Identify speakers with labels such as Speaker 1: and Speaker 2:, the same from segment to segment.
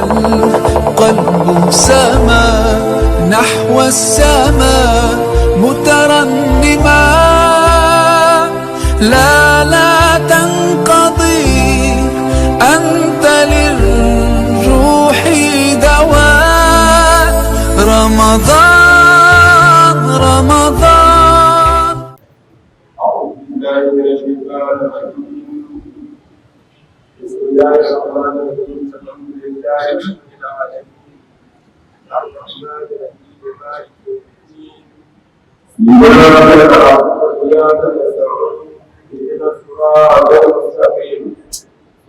Speaker 1: والقلب سما نحو السماء مترنما. لا تنقضي أنت للروح دواء. رمضان رمضان.
Speaker 2: أعوذ بالله من الشيطان الرجيم. بسم الله الرحمن الرحيم. الحمد لله رب العالمين الرحمن الرحيم مالك يوم الدين. إياك نعبد وإياك نستعين اهدنا الصراط المستقيم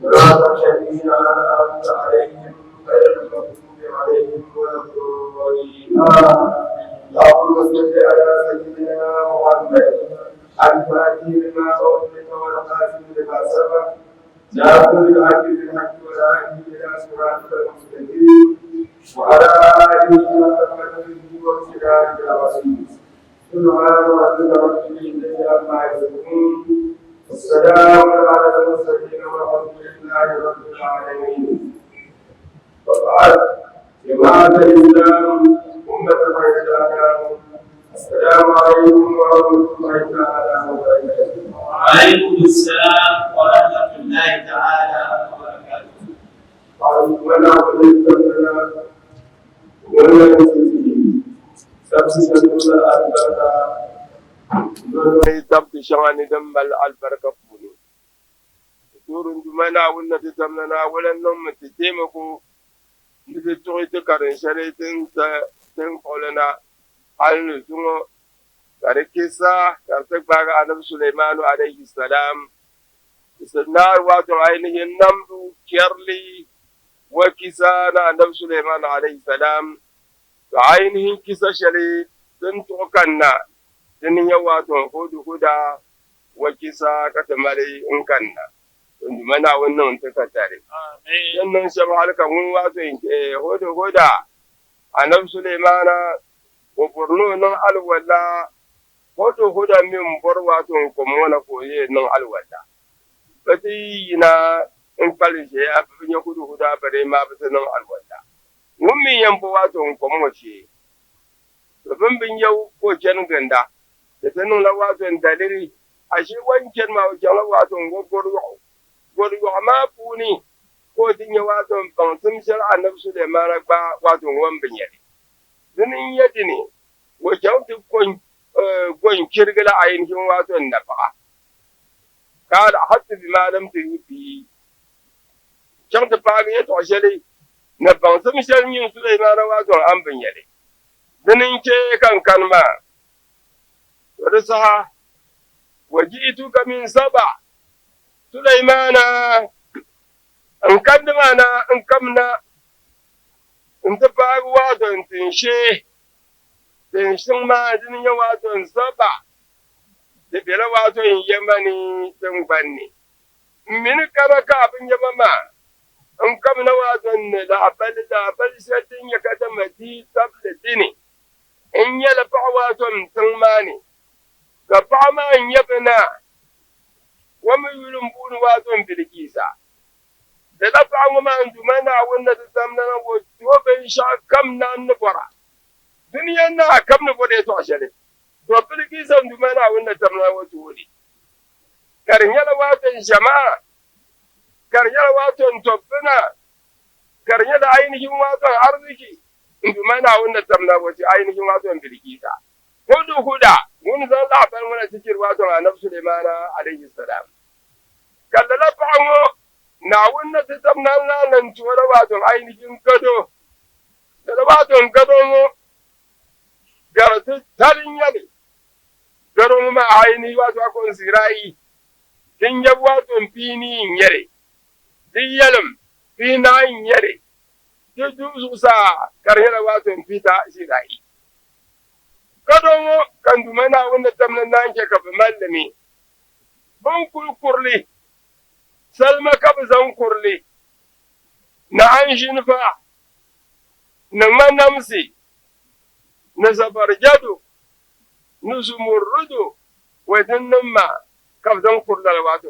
Speaker 2: صراط الذين أنعمت عليهم غير المغضوب عليهم ولا الضالين. اللهم صل على سيدنا محمد الفاتح لما أغلق والخاتم لما سبق ناصر الحق بالحق والهادي إلى صراطك المستقيم وعلى آله حق قدره وامتداد العظيم. سبحان ربك رب العزة عما يصفون والسلام على المرسلين والحمد لله رب العالمين. وبعد جماعة الإسلام أمة الإسلام السلام عليكم ورحمة الله تعالى وبركاته.
Speaker 3: وعليكم السلام ورحمة الله تعالى وبركاته.
Speaker 2: وأنا أقول لنا ولا نسيتي سبسي البركة سبت شغان دم البركة فوني تورن جمانا ولا تتمنى ولا نوم تتيمكو نتوي تكرن شريتين تنقلنا على نزوم كاركيسا كارتباغ أنب سليمان عليه السلام النار واتو عينه النمر كيرلي وكيسا أنب سليمان عليه السلام عينه كيسا شري تنتوكنا تنيا واتو هدى وكيسا كتمري انكنا ونجمنا ونن تكتاري ونن شبه لك واتو هدى أنب سليمان وبرنو نن الولا hoto hoda min borwato ko mona ko ye nan alwala bati ina in kalje ya bin hudu huda bare ma bata nan alwala mummin yambo wato ko moce bin bin yau ko ken ganda da tanin lawato daliri ashe wanken ma wajen wato gogoro ma puni ko tinye wato ban tumshar annabi Sulaiman ba wato wan bin yare dinin yadini wajen tukon gwen kirgila a yankin wato nafa kada hatta bi malam ta yi can ta fara ya toshele na ban sun shan yin Sulaiman wato an binyare dinin ke kan kalma wada saha wajitu ka min saba Sulaiman an kaddama na an kamna in ta fara wato tinshe den shin ma din ya wato saba da bela wato yamani dan banni min kama ka abin yamama an kam na wato ne da abal sadin ya kada mati tabletini in ya la fa wato tun mani ga fa ma yabna wa mu yulum bun wato bilkisa da la fa ma ndumana wannan da zamna wa to ben sha kam nan nubara duniya na kam na bude to ashare to bilki san du mana wannan tamna wato wuri karnyala watan jama'a karnyala watan tobbina karnyala ainihin watan arziki du mana wannan tamna wato ainihin watan bilki sa huda mun zan da ban mana cikin watan annabi Sulaiman alaihi salam kallala fa'amo na wannan tamna nan tuwara watan ainihin gado da watan gado mu garatu talin yale garo ma aini wato akon sirai din yabu wato fini yare din yalam fina yare du sa karhela wato fita sirai gado kan dumana wanda tamnan nan ke ka mallami ban kurli salma ka zan kurli na an shinfa na manamsi na zabarjado na zumurrudu wajen nan ma kafzan kurlar wato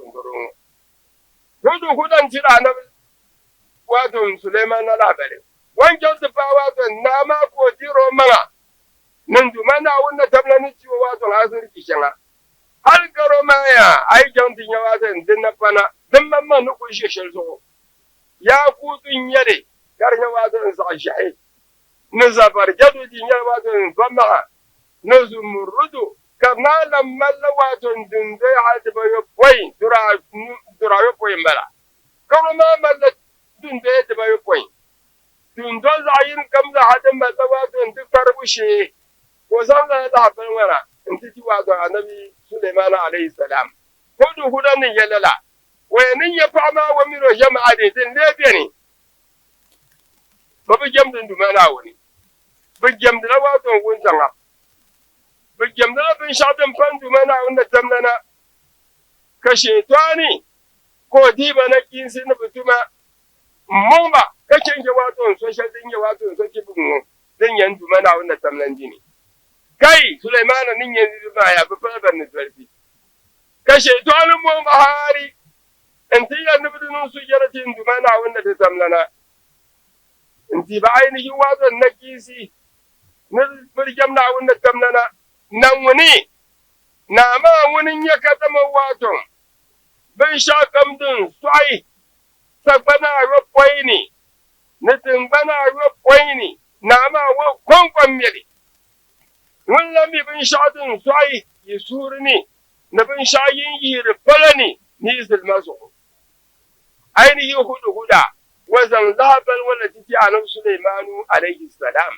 Speaker 2: gurin hudan tira na wato Suleiman al-Habari wancan su fa wato na ma ko jiro manga nan dumana wanda tabla ni ciwo wato hasir kishanga har garo maya ai jantin ya wato din na fana din mamma nu ku sheshel so ya ku tun yare garnya wato sa shahi na zabar jadu din ya wato bamma na zumurudu karna lamalla wato din dai hadiba yo boy dura yo boy mbala garo ma malla din dai da boy boy din do zayin kam da hadin ba wato din farbushe ko san da habban wala inti wato annabi Sulaiman alayhi salam ko du hudan ni yalala wayanin ya fama wa miro jama'a de din lebe ne babu jam din dumana wani bijam da wato gunjanga bijam da bin shadin fan dumana wanda tamnana kashe twani ko diba na kinsi na butuma mumba kake ke wato social din ya wato so kibin din yan dumana wanda tamnan dini kai Sulaiman nin yanzu ba ya ba fa ni zarfi kashe twani mumba hari anti yan nubudun su jaratin dumana wanda ta tamnana anti ba ainihin wato na kinsi na birgam na wanda tamnana nan wani na ma wani ya kadama wato bin sha kamdin swai sagbana rokwai ne na tingbana rokwai ne na ma wa kwankwan mili wannan mi bin sha din swai yi suri ne na bin sha yin yi rifala ne ni zilmasu ainihi huda wazan zahabar wanda titi a nan Sulaimanu alaihi salam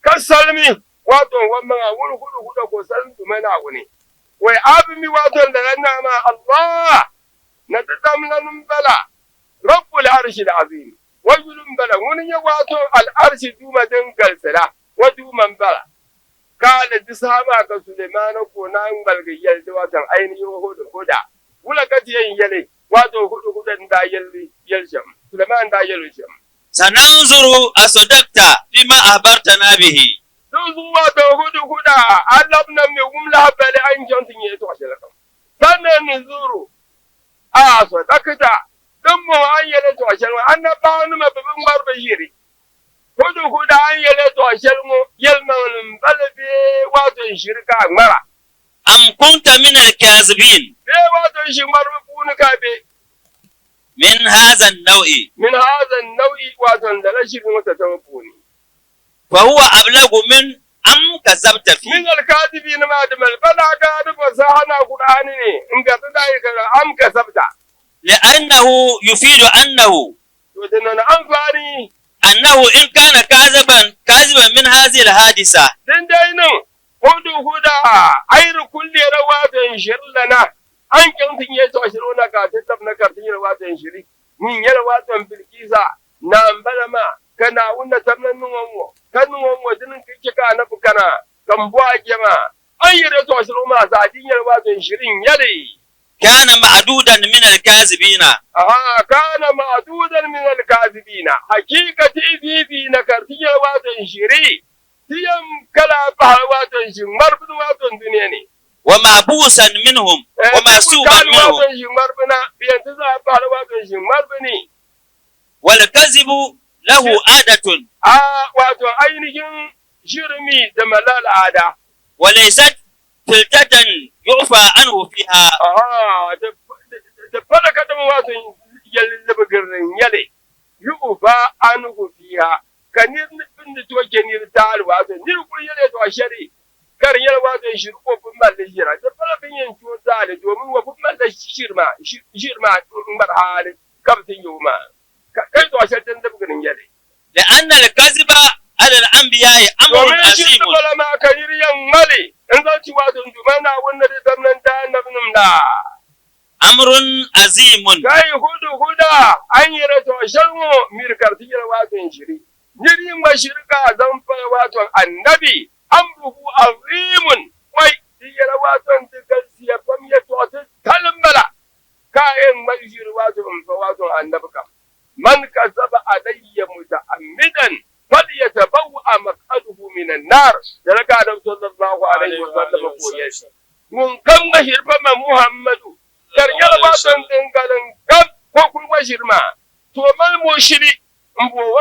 Speaker 2: kasalmi wato wannan wuri huda ko san dumana wani wai abimi wato da nan ma Allah na tadamlan bala rabbul arshil azim wajulun bala wani ya wato al arshi duma dan galsala wa duman bala kala disama ka Sulaiman ko nan balgiyar da wato ainihin huda wula kace yin yale wato hudan da yalsham Sulaiman da yalsham
Speaker 4: sananzuru asodakta fima ahbartana bihi
Speaker 2: zuwa da huda Allah nan mai gumla bale an jantin ya to shi lakam sannan nuzuru asodakta dan mu an yele to shi annaba wani mabin barbe yiri huda an yele to shi mu yalman balbe wato shirka mara
Speaker 4: am kunta min al-kazibin
Speaker 2: be wato shi marbu ka be
Speaker 4: min hadha an-naw'i wato da rashin wata tawfuni fa huwa ablagu min am kasabta fi
Speaker 2: min al-kadibin ma da bala ga da fasahana qur'ani ne in ga dai ga am kasabta
Speaker 4: li'annahu yufidu annahu
Speaker 2: to dan amfani
Speaker 4: annahu in kana kaziban min hadhihi al-hadisa
Speaker 2: dan dai nan huda ayru kulli rawatan shirlana an kantin ya to shirona ka tattabna kartin rawatan shiri min rawatan bilkisa na balama kana wanda tabnan nuwanwo kanuwanwo dinin kike ka na bukana kan buwa jama an yi da to shiroma za dinyar wato shirin yare
Speaker 4: kana ma'dudan min al-kazibina
Speaker 2: kana ma'dudan min al-kazibina hakikati bibi na kartiyar wato shiri tiyam kala ba wato shin marbu wato duniya ne
Speaker 4: wa ma'busan minhum wa masuban minhum
Speaker 2: wato shin marbuna biyan ta za ba wato shin marbuni
Speaker 4: wal kazibu lahu adatun
Speaker 2: wato ainihin shirmi da malal ada
Speaker 4: walaysat tiltatan yufa anhu fiha
Speaker 2: da falaka da wato yallubu girin yale yufa anhu fiha kanir bin da to kenir tal wato nir kun yale to shari kar yal wato shirko kun malle jira da falabin yin to tal domin wa kun malle shirma in bar hali kabtin yuma kai to shaddan da bugirin yale
Speaker 4: لأن الكذب على الأنبياء أمر عظيم.
Speaker 2: ما كان ينملي إن ذا شواتن دمنا ونري دمنا دانبنم دا.
Speaker 4: أمر عظيم.
Speaker 2: كاي هدا أن يرتو شلمو ميركرتي واتن شري. نري ما شركا ذنب واتن النبي أمره عظيم. وي يرى واتن تكسي فم يتواتن تلملا. كاين ما يشير واتن فواتن النبكم. من كذب علي متعمدا فليتبوأ مقعده من النار ذلك أن صلى الله عليه وسلم قويس من كم هرب محمد كرجل واتن تنقلن كم وكل وشرما ثم المشري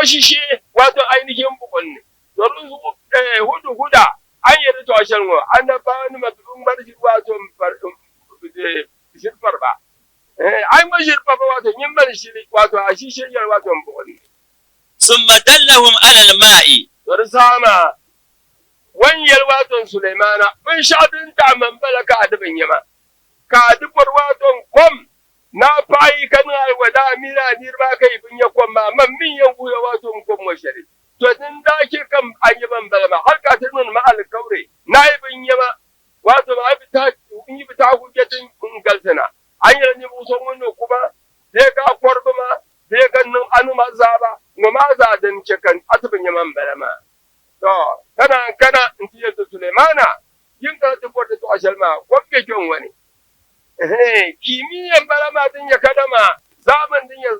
Speaker 2: shi wato ainihin bukun ne domin hudu huda an yi da toshen wa an da ba wani matulun bar shi wato shirfar ba ai ma shirfa ba wato yin bar shi wato a shi shirya wato bukun ne
Speaker 4: summa dallahum ala al-ma'i
Speaker 2: to sama wanyar wato Sulaimana bin shafin ta mambala ka adabin yama ka dubar wato kom na fayi kan alwada mira nirba kai bin ya kwamma man min yan guya wato kom washari to din da ke kan ayyaban balma har ka tunun ma alkaure na yi bin yama wato ma bi ta in yi ta hujjatin galtana an yi ni buson wannan kuma sai ka korba ma sai kan nan anu mazaba mu ma za dan cekan atubin yaman balma to kana intiye to Sulaimana yin ka ta porta to ashalma kwakke kyon wani kimiyyan balama din ya kadama zaman din ya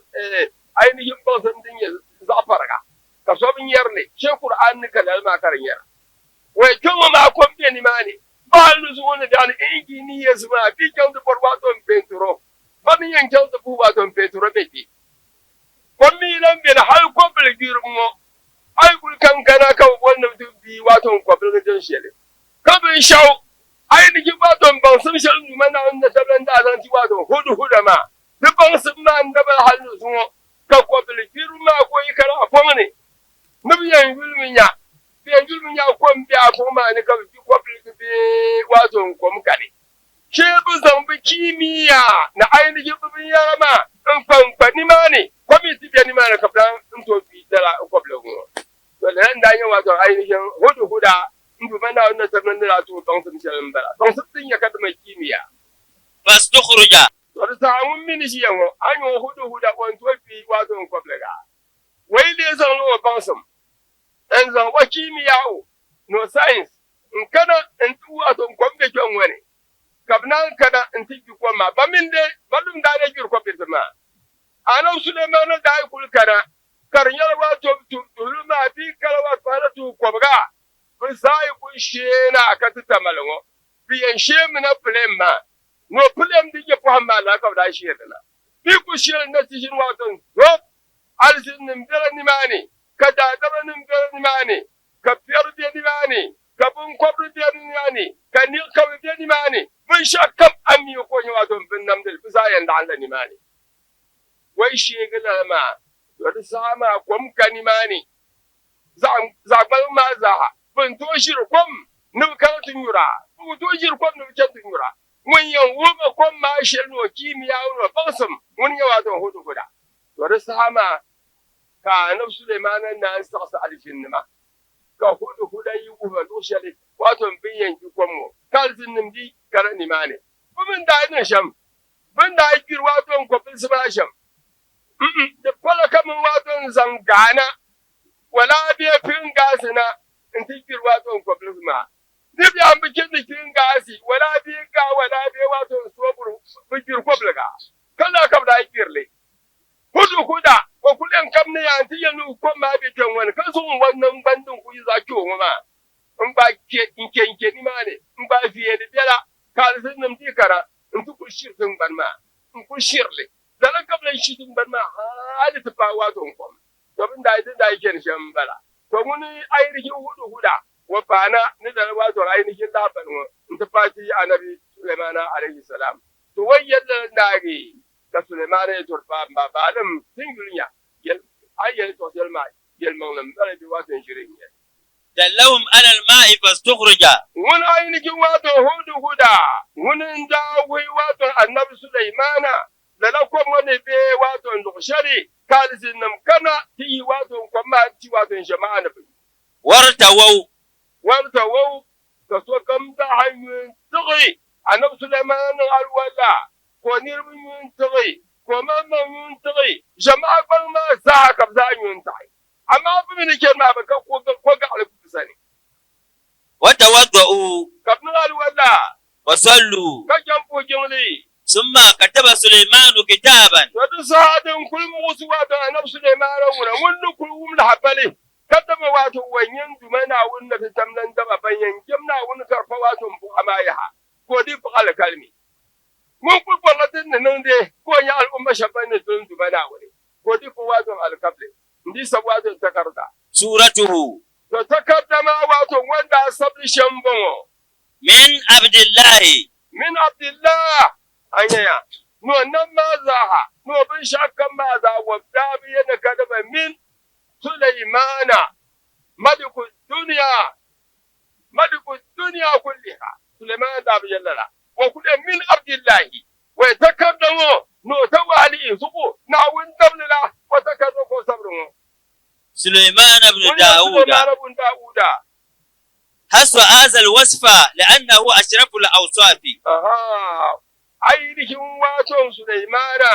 Speaker 2: ainihin bautan din ya zafarga ka so bin yarne she Qur'an ni kalal ma karin yar wai kyon ma kwakke ni mani ba lu su wani da ni ya zuma bi kyon da porwato penturo ba min yan kyon da buwato penturo beki kwammi nan bin hal ko bilgirmo ai kul kankana ka wannan dubi wato kwabil gajin shele kabin shau ai diki wato ban sun shal mana wanda tablan da zan ci wato hudu ma dubban sun ma da ba halu sun ka kwabil girma ko ikara afon ne nabiyan gulminya biyan gulminya ko biya ko ma ne ka bi kwabil bi wato kom kare she bu zan bi kimiyya na ainihin bibin yarama in fanfani ma ne kwamiti biya ni ma na kaflan in to bi dala kwabil go to nan da yin wato ainihin huda inda mana wannan sabon da to don sun shirin bala don sun ya kada mai kimiyya
Speaker 4: bas tukhruja
Speaker 2: to da mun mini shi yawo an yi huda on to bi wato in kwablaga wai dai zan lo bansum dan zan wa kimiyya no science in kana in tu wato kwabbe kyon wani kabnan kada in tiki ko ma ba min dai badum da ne gir kwabbe ma anan Suleiman da ai kulkana karyar wato tuluma bi kalawa faratu kwabga kun sai kun shena akata tamalngo biyan shemi na plema no plem dige fahamba la ka da shi yana bi ku shena na tishin wato zo alsin nim dara ni mani ka da dara nim dara ni mani ka fiyar de ni mani ka bun kwabru de ni mani ka ni ka de ni mani mun shakkam ammi ko ni wato bin nam dil bisayan da Allah ni mani wai shi gala ma wata sama kwam kanimani zaɓar ma za bin to shirkwam nukan tunyura bin to shirkwam nukan tunyura mun yan wuga kwam ma shirno kimiyya wani bansam mun yawa don hudu guda wata sama ka na Suleiman na an sa alfin nima ka hudu guda yi uba to shari wato bin yanki kwammo kalzin nimdi kara nimane bin da yin sham bin da yi wato kwafin su ba sham da kwala kamun waton zangana wala biya fin gasi na in tikir waton kwablisma duk ya bikin dikin gasi wala biya waton sobur bikir kwabliga kala kam da ikirle huda ko kulen kam ne ya anti yanu ko ma bi kan wani kan sun wannan bandin ku za ki wo ma in ba ke ni ma ne in ba fiye da bela kalzin nam dikara in tu ku shirtin ban ma in ku shirle dalan kablan shi tun ban ma hali ta fa wato kom to bin da idan da yake ni shan bala to mun ainihin huda wa fana ni da wato ainihin laban in ta fati annabi Sulaiman alaihi salam to wai yadda nage da Sulaiman ya turfa ba balam tingulinya yel ayyel to selma yel manglam da bi wato shirin ya
Speaker 4: dallahum ala al-ma'i fastukhruja
Speaker 2: mun ainihin wato huda mun da wai wato annabi Sulaiman da na kwan wani be wato ndushari kalzin nam kana ti wato kwamma ti wato jama'a na bi wartawau ka so kam da hanyoyin tugi annabi Sulaiman alwala ko nirbin tugi ko mamman tugi jama'a ban ma sa ka za yin tai amma bi ne ke ma ba ko ga alku sani
Speaker 4: watawaddau
Speaker 2: kabna alwala
Speaker 4: wasallu
Speaker 2: ka jampo jimli
Speaker 4: ثم كتب سليمان كتابا
Speaker 2: وتصادم كل موسوعة نفس سليمان ون كل لحبله كتب واتو وين دمنا ون تتمنن دبا بين جمنا ون كرفوات أمايها كودي فقال كلمي من كل بلدنا نندي كون يا الأمة شبان دون دمنا ون كودي فوات على قبل ndi sabwatu takarda
Speaker 4: suratuhu
Speaker 2: to takarda ma wato wanda sabri shambongo
Speaker 4: min abdillahi
Speaker 2: min abdillah anyaya no nan ma zaha no bin shakkan ma za wa dabi yana kadama min sulaimana maliku dunya kulliha sulaiman dabi yallala wa kullu min abdillahi wa takaddamu no tawali subu na win damla wa takaddu ko sabrun
Speaker 4: سليمان بن داود حسب هذا الوصف لأنه أشرف الأوصاف
Speaker 2: ainihin waton Sulaimana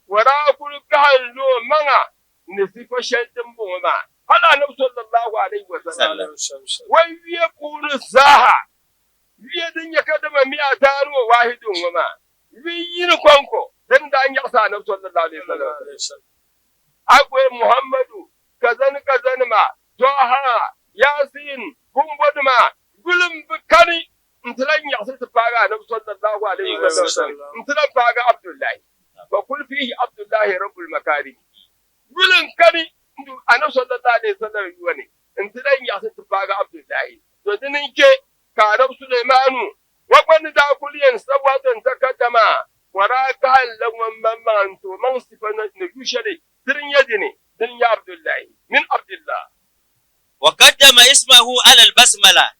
Speaker 2: wara kulkan lo manga ne sifa shaitin boma hala na sallallahu alaihi wasallam wai wiye kunu zaha wiye din ya kadama miya taro wahidun wama wiyin konko dan da an yasa na sallallahu alaihi wasallam akwai Muhammadu kazan ma Toha Yasin Gumbodma gulum bukani انتلان يحصل فاغا نبي صلى الله عليه وسلم انتلان فاغا عبد الله وكل فيه عبد الله رب المكارم ولن كاني انا صلى الله عليه وسلم يوني انتلان يحصل فاغا عبد الله ودنين كي كارب سليمان وقن دا كلين سواتن تقدما وراك هل لما انتو من صفنا نجوشري درن يدني درن يا عبد الله من عبد الله
Speaker 4: وقدم اسمه على البسملة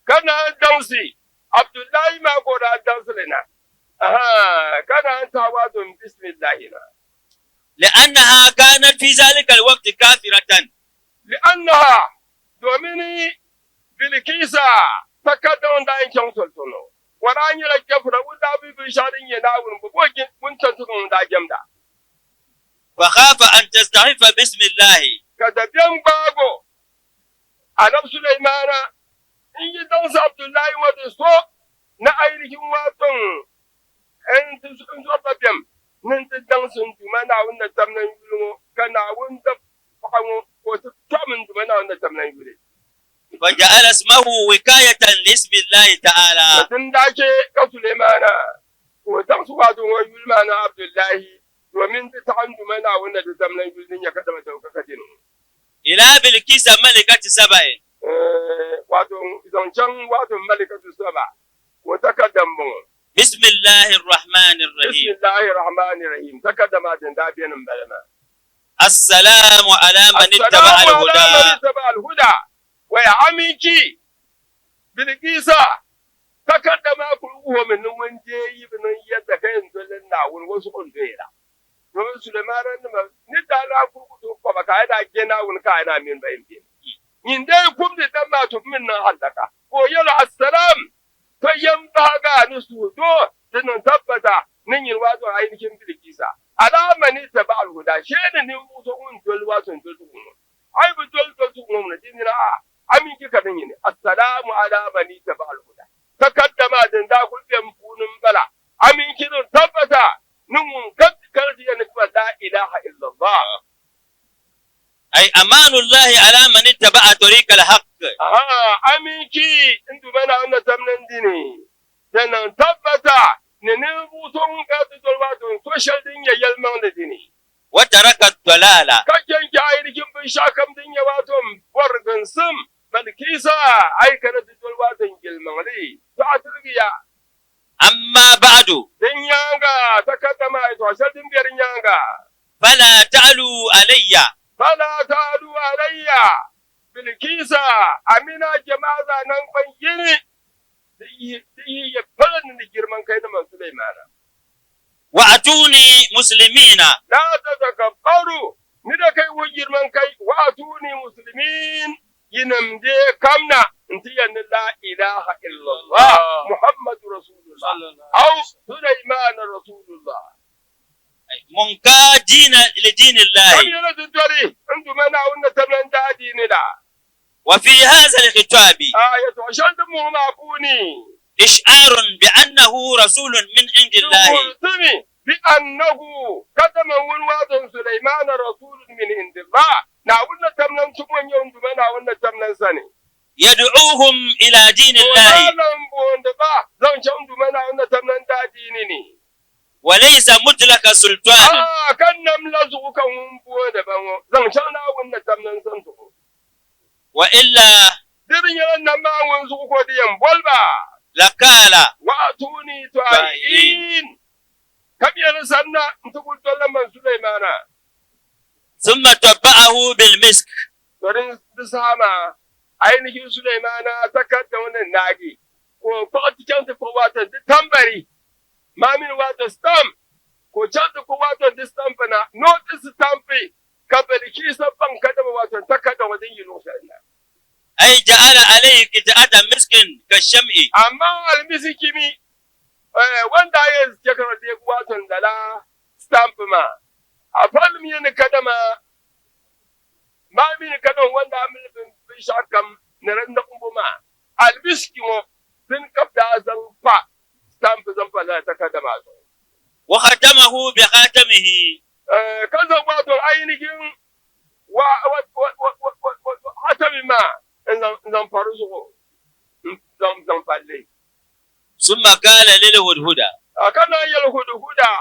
Speaker 2: كان دوسي عبد الله ما قرأ الدرس لنا كان أنت واد بسم الله
Speaker 4: لأنها كانت في ذلك الوقت كافرة
Speaker 2: لأنها دوميني بالكيسة تكدون داين كونسلتونو وراني لكفر ودا بشارين يناون بوجين وانتنتون دا جمدا
Speaker 4: فخاف أن تستعف باسم الله
Speaker 2: كدبيان باغو أنا سليمان in yi dansa Abdullahi wadda so na ainihin waton ‘yan sun zo babban nan ta dansun dumana wanda tamnan yulmo kana wanda fahimo ko ta tamin dumana wanda tamnan yule.
Speaker 4: فجعل اسمه وكاية لاسم الله تعالى.
Speaker 2: Tun da ke ka Sulemana ko dansu wato wa yulmana Abdullahi domin ta ta'an dumana wanda ta tamnan yulin ya kada mata ka kadin.
Speaker 4: Ila Bilkisa malikati saba'in.
Speaker 2: wato zancen wato malikatu saba ko takaddambu
Speaker 4: bismillahir rahmanir
Speaker 2: rahim takaddama din da biyanin balama
Speaker 4: assalamu ala man ittaba
Speaker 2: al-huda wa ya amiki bilkisa takaddama ku uwa min wanje ibn yadda kayan dollan na wasu kundera don Sulaiman ni da la ku ko baka da gena wun ka ina min bayin inde kumde tamma to minna halaka ko yala assalam to yambaga nusu to dinan tabbata nin yin wato ainihin bilkisa alama ni taba alhuda shede ni muto un dol wato dol ai bu dol mun dinina amin kika din yin assalamu ala bani taba alhuda takaddama din da kulben funun bala amin kin tabbata nin mun karti ne kuma la ilaha illallah
Speaker 4: أي أمان الله على من اتبع طريق الحق.
Speaker 2: أميكي أنتم أنا أنا تمنن ديني. لأن تبتا ننبوتون كاتو الواتون سوشيال دنيا يلمان ديني.
Speaker 4: وترك الضلالة.
Speaker 2: كجن جايركم بشاكم دنيا واتون ورغن سم بالكيسا أي كانت الواتون يلمان لي. تعترقيا.
Speaker 4: أما بعد.
Speaker 2: دنياغا تكتما يتوشل دنياغا.
Speaker 4: فلا تعلوا عليّ.
Speaker 2: فلا تعلوا علي بالكيسة أمينا جماعة ننقن يني يفلن نجرمان كيدا من سليمان
Speaker 4: وأتوني مسلمين
Speaker 2: لا تتكبروا ندكي وجرمان كي وأتوني مسلمين ينمدي كمنا انتي أن لا إله إلا الله محمد رسول الله أو سليمان رسول الله
Speaker 4: منقادين لدين الله. وفي هذا الخطاب إشعار بأنه رسول من عند الله.
Speaker 2: بأنه كتم ولواد سليمان رسول من عند الله. نعودنا تمنن تمن يوم دمنا عودنا تمنن سنة.
Speaker 4: يدعوهم إلى دين الله. وليس مطلق سلطان
Speaker 2: kan nam la zugu kan wumbo da banwo zan chana wunna tamnan san to
Speaker 4: وإلا
Speaker 2: dirin yan nan ma wun zugu ko diyan bolba
Speaker 4: لقال
Speaker 2: wa atuni ta'in kabiyar sanna ntukul man Sulaimana
Speaker 4: ثم تبعه بالمسك
Speaker 2: dorin bisama ainihin Sulaimana ta kadda wannan nagi ko fakatikan ta ko wata tambari mamin wata stamp ko canza ko wata stamp na notice stamp ka barki sabban kada wata ta kadda wajen yin rushana
Speaker 4: أي جعل عليه قطعة مسك كالشمع
Speaker 2: amma almisikimi wanda ya jakar da watan dala stamp ma a falmi ne kada ma mamin kada wanda amilin bishakam na ran da kuma almisikimo sun kafda zan fa stamp zan fa ta kada ma
Speaker 4: وختمه بخاتمه
Speaker 2: kaza wato ainihin hatami ma zan faru su zan falle
Speaker 4: ثم قال للهدهد
Speaker 2: kana yal huda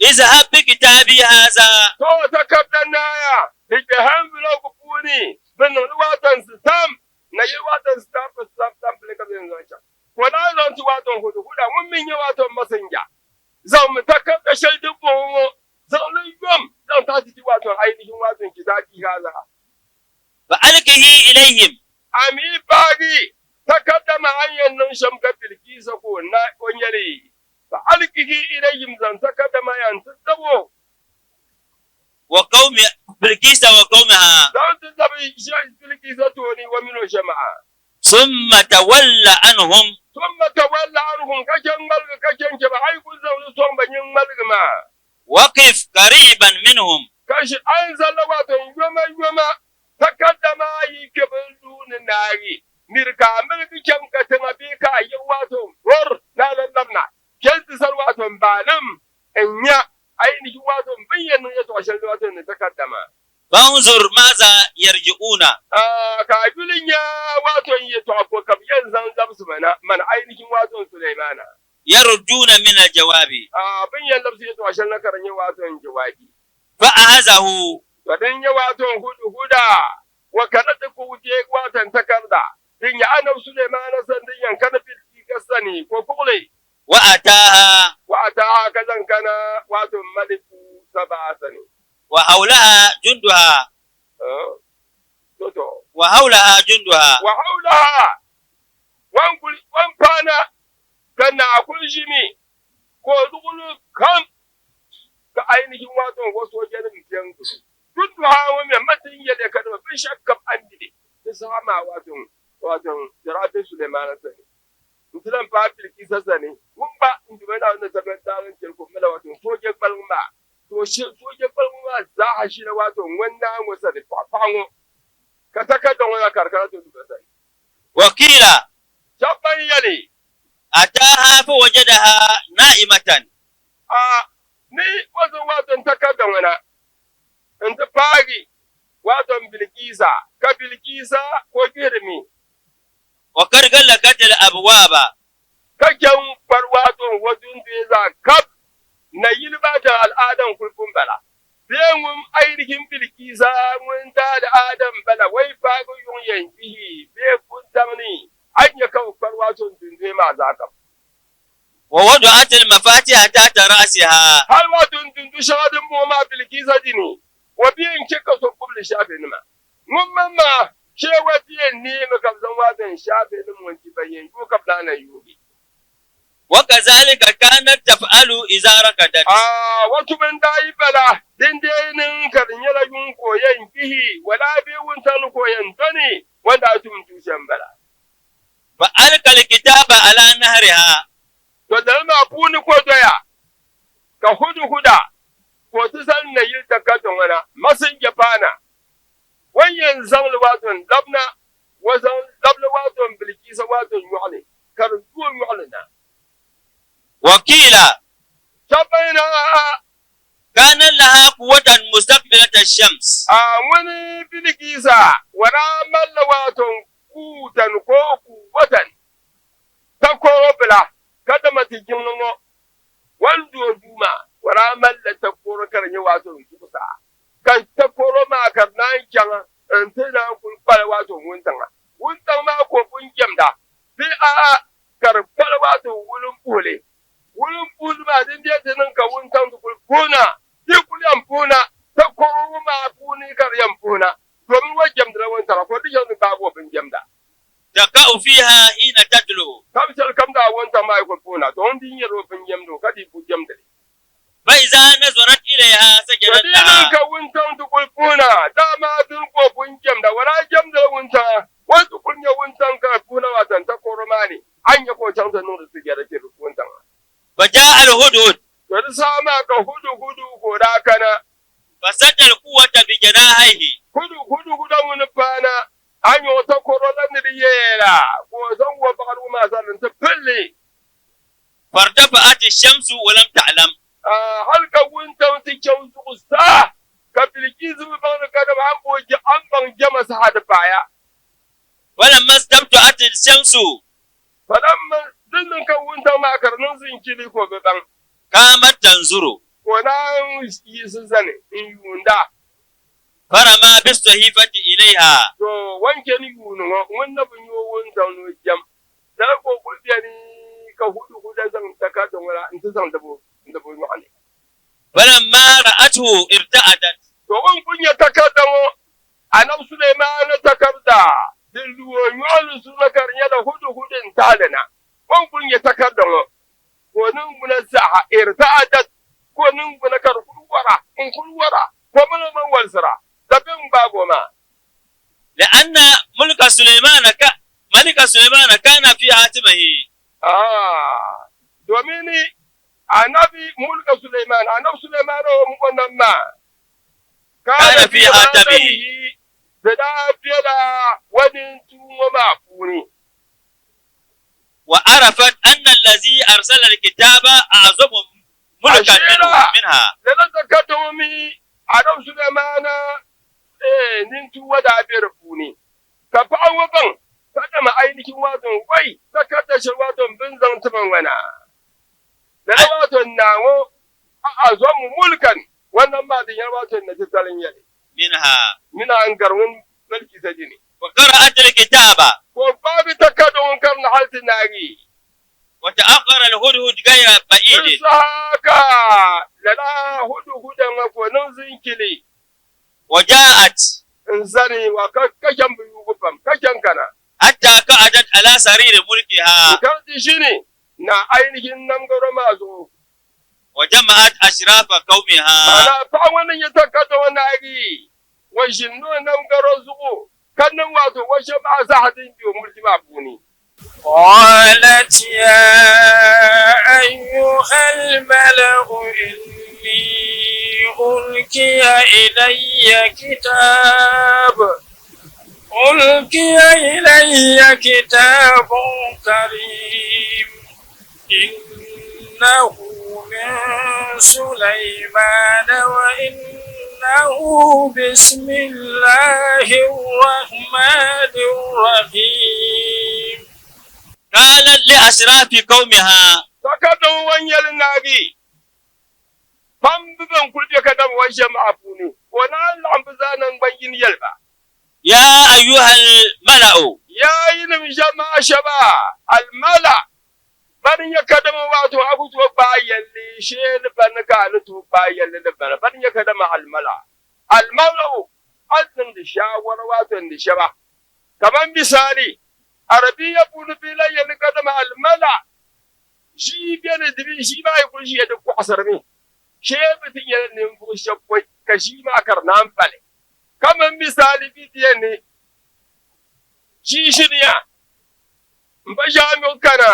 Speaker 4: اذهب بكتابي هذا
Speaker 2: to ta kabdan naya dike hanbilo ku puni bin watan stam na yi watan stam le kabin zancha ko na zan ci watan huda mun min yi watan masanja zan mu ta kabda shaidin mu zan luyum zan ta ci watan ainihin watan kitabi haza
Speaker 4: فألقه إليهم
Speaker 2: ami bagi takaddama hanyar nan shamka bilkisa ko na konyare fa alqihi ilayhim zan takaddama yan tabo
Speaker 4: وقوم بلقيس وقومها
Speaker 2: zan tabi bilkisa to ni wa mino jama'a
Speaker 4: ثم تولى عنهم
Speaker 2: thumma tawalla anhum kajan malga kajan ba ai kun zaunu son banyin malgama
Speaker 4: وقف قريبا منهم
Speaker 2: kashi an zalla wato yoma takaddama yi kebulun nari mirka milki kem katama bi ka yi wato ror na lallamna kelti sar wato balam enya ainihi wato bayyana ya to shan wato ne takaddama
Speaker 4: فانظر ماذا يرجعون
Speaker 2: ka gulin ya wato yi to ko kam yan zan zamsu mana ainihin wato Sulaimana
Speaker 4: يردون من الجواب
Speaker 2: bayyana labsu ya to shan na karanye wato jawabi
Speaker 4: فأهزه
Speaker 2: wadin ya wato huda wa kanata ku je watan takarda din ya annabi Sulaimana san din yan kana filki kasani ko kule
Speaker 4: وأتاها
Speaker 2: wa ata kazan kana wato maliku sabasani
Speaker 4: وحولها جندها
Speaker 2: toto
Speaker 4: وحولها جندها
Speaker 2: wa haulaha wan fana kana kulshimi ko dugulu kam ka ainihin wato wasu wajen biyan duk hawa mai matan yadda ka da bin shakkam an dide ta sama wato jirafin Suleiman sani mutulan fatil kisa sani mun ba in ji mana wannan tabbatar tarin kirkun mala wato soje balma to soje balma za a shi na wato wannan wasa da fafango ka taka da wannan karkara to duka sani
Speaker 4: وقيل
Speaker 2: shabban yale
Speaker 4: أتاها فوجدها نائمة
Speaker 2: ni wato taka da wannan in ta fari waton bilkisa ka bilkisa ko girmi
Speaker 4: وقد غلقت الأبواب
Speaker 2: kaken bar waton wajen da ya za kaf na yilbata al'adan kulkun bala sai mun ainihin bilkisa mun da adam bala wai fago yun yankihi bai kun tamni an ya kan bar waton dinde ma za ka
Speaker 4: ووضعت المفاتيح تحت رأسها
Speaker 2: har waton dindu shadin mu ma bilkisa dini wa biyan kika so kubli shafe nima mun mamma shewa biyan ne maka zan wadan shafe nin wanki bayan yu kabla na yubi
Speaker 4: وكذلك كانت تفعل إذا ركضت
Speaker 2: wato ban dai bala din dai nin karin yala yun koyan bihi wala bi wuntan koyan tani wanda tum tushen bala
Speaker 4: فألقى الكتاب على نهرها
Speaker 2: to da ma puni ko doya ka huda ko tusan na yi takatun wana masin jafana wayan zan waton labna wazan labla waton bilkisa waton yu'li kar duwan yu'lina
Speaker 4: وقيل
Speaker 2: shabaina
Speaker 4: كان لها قوة مستقبلة الشمس
Speaker 2: wani bilkisa wala malla waton kutan ko kuwatan ta ko bila kada mata jinno wando duma wara malla ta koro karnya wato kusa kan ta koro ma karnan kyan antena kun pala wato wuntan ma ko kun jamda bi a kar pala wato wulun pule ma din da nan ka wuntan ku puna di ku yam puna ta koro ma puni kar yam puna domin wa jamda wuntan ko di yam ba go bin jamda
Speaker 4: تقع فيها حين تتلو
Speaker 2: kam da wuntan ma ko puna don din yaro bin jamdo kadi ku jamda
Speaker 4: فإذا نظرت إليها سجدت
Speaker 2: wadin
Speaker 4: لها
Speaker 2: ka wuntan tu puna dama dun ko kun jamda wala jamda wuntan wato kunya wuntan ka puna watan ta koro mani anya ko can ta nuru su gyara ke wuntan
Speaker 4: فجاء الهدهد
Speaker 2: wani sama ka hudu ko da kana
Speaker 4: فسد القوة بجناحيه
Speaker 2: hudu mun fana anyo ta koro lan riyela ko zan wa bakaru ma zan ta fille
Speaker 4: فارتفعت الشمس ولم تعلم
Speaker 2: halka wuntan ti kyau sa ka bilki zubi ban ka da an boji an ban jama sa hada baya
Speaker 4: ولما استمتعت الشمس
Speaker 2: falamma dinin ka wuntan ma karnin zinkili ko bidan
Speaker 4: قامت تنظر
Speaker 2: ko nan yi sun sani in yunda
Speaker 4: فرمى بالصحيفة إليها
Speaker 2: to wanke ni yunu wannan bin yo wuntan no jam da ko kulbiya ni ka hudu zan taka da wala in zan dabo ma'ani
Speaker 4: فلما رأته ارتعدت
Speaker 2: to wan kunya takaddawo anab Sulaiman takarda dilluwo yolu suna karnya da hudin talana wan kunya takaddawo ko nun guna saha irta'adat ko nun guna kar kulwara ko mana man walsara tabin bago ma
Speaker 4: لأن ملك سليمان كان في حاتمه
Speaker 2: domin annabi mulka Sulaiman mun wannan ma
Speaker 4: kana fi hatamihi
Speaker 2: da fiela wani tuwo ma funi
Speaker 4: وعرفت أن الذي أرسل الكتاب أعظم ملكا منها
Speaker 2: da zakatomi annabi Sulaiman nin tuwo da biyar funi ka fa waban kada ma ainihin waton wai zakata shi waton bin zan tuban wana da waton nawo a zo mu mulkan wannan ma da waton na tattalin yare mina an garwun mulki ta jini
Speaker 4: wa qara'at al-kitaba
Speaker 2: ko babu takadun kan halti nagi
Speaker 4: wa ta'akhkhara al-hudhud ghayra ba'id
Speaker 2: saka lala hudan ko nan zinkili
Speaker 4: wa ja'at
Speaker 2: zani wa kashan biyu gufam kashan kana
Speaker 4: hatta qa'adat ala sarir mulkiha
Speaker 2: kan shine na ainihin nan garo mazo
Speaker 4: wa jama'at ashrafa qaumiha
Speaker 2: ana fa wannan ya takata wannan agi wa shinno nan garo zugo kan nan wato washe ba sa hadin biyo mulki ba buni
Speaker 1: قالت يا أيها الملأ إني ألقي إلي كتاب كريم إنه من سليمان وإنه بسم الله الرحمن الرحيم
Speaker 4: قالت لأشراف قومها
Speaker 2: takadon wanyar nagi fambiban kulbe kadam washe ma'afuni wala lambazanan bayin yalba
Speaker 4: يا أيها الملأ
Speaker 2: ya yin jama'a shaba almala barin ya kadama wato abu to bayan li shel ban ka to bayan li ban ya kadama almala azin da shawara wato da shaba kaman misali arabiya bunu bila ya kadama almala shi bene dibi shi ba ya kunshi ya duk asar ne she bitin ya ne ku shakwai kashi ma karnan fale kaman misali bidiyan ne shi shirya mbajami kana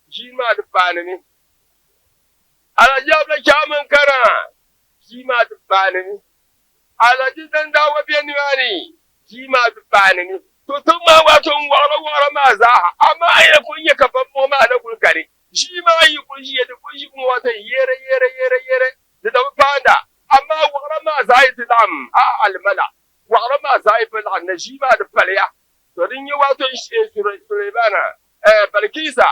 Speaker 2: shi ma dubani ne alajabla kyamun kana shi ma dubani ne alaji dan dawo biyan wani shi ma dubani ne to tun ma wato wara ma za amma ai kun ya kafan mu ma da kulkare shi ma yi kun shi da kun shi kuma wato yere da fanda amma wara ma za yi tilam a almala wara ma za yi fil shi ma da falya to din yi wato Sulaimana Balkisa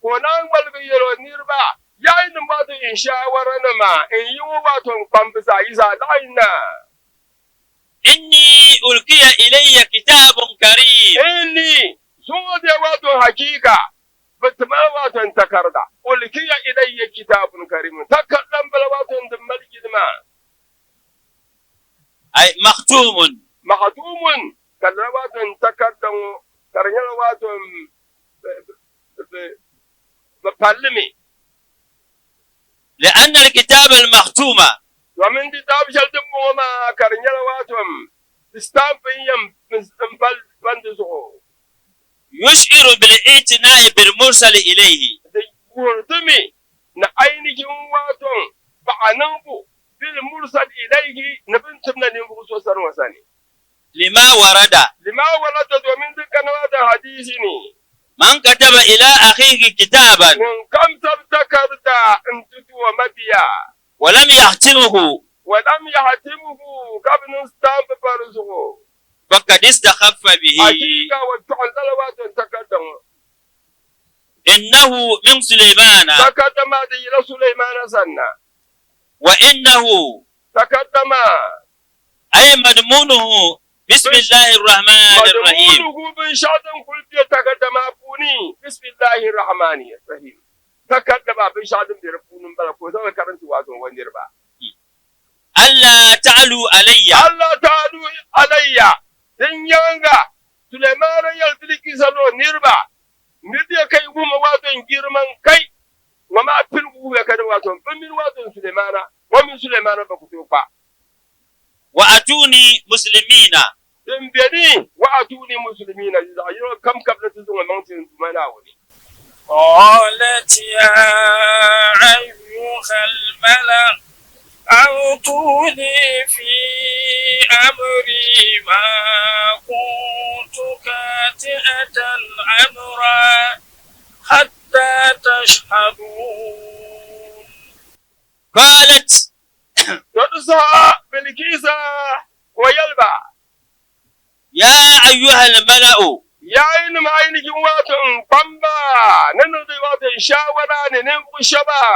Speaker 2: ko nan balga yero nirba yayin wato in shawara na ma in yi wato kwambisa isa laina
Speaker 4: inni ulqiya ilayya kitabun karim
Speaker 2: inni so da wato hakika batma wato takarda ulqiya ilayya kitabun karim takardan bala wato din maljidma
Speaker 4: ay maktumun
Speaker 2: kalra wato takardan karnyal wato بفلمي
Speaker 4: لأن الكتاب المختوم
Speaker 2: ومن كتاب شلتم وما كرنيل واتم تستامبيم بندزو
Speaker 4: يشعر بالاعتناء بالمرسل إليه
Speaker 2: ورتمي نعينك واتم فعننبو بالمرسل إليه نبنتمنا نبغسو سنوساني
Speaker 4: لما ورد
Speaker 2: ومن ذكر حديثني
Speaker 4: من كتب إلى أخيه كتابا
Speaker 2: كم تبتكرت انتت ومبيا
Speaker 4: ولم يختمه
Speaker 2: كابن استامب فرزه
Speaker 4: فقد استخف به
Speaker 2: حقيقة والتعللوات تقدم
Speaker 4: إنه من سليمان
Speaker 2: تقدم إلى سليمان سنة
Speaker 4: وإنه
Speaker 2: تقدم
Speaker 4: أي مضمونه بسم الله الرحمن الرحيم
Speaker 2: مضمونه بشاطن كل تقدم أبوني بسم الله الرحمن الرحيم تقدم بشاطن برفون بلقوة وكرنت واتون ونربا
Speaker 4: ألا تعلوا علي
Speaker 2: دنيانغا سليمان يلتلك سلو نربا ندي كي وما واتون جرمان كي وما أبلغوا يكاد واتون فمن واتون سليمان ومن سليمان بكتوبا
Speaker 4: وأتوني مسلمين
Speaker 2: تنبيني وأتوني مسلمين كم قبل تزوم الموتين مناولي
Speaker 1: قالت يا أيها الملأ أوتوني في أمري ما كنت كاتئة أمرا حتى تشهدون
Speaker 4: قالت
Speaker 2: تدسها بالكيسة ويلبع
Speaker 4: يا أيها الملأ
Speaker 2: يا إنما عينك واتن قنبا ننضي واتن شاورا ننبو شبا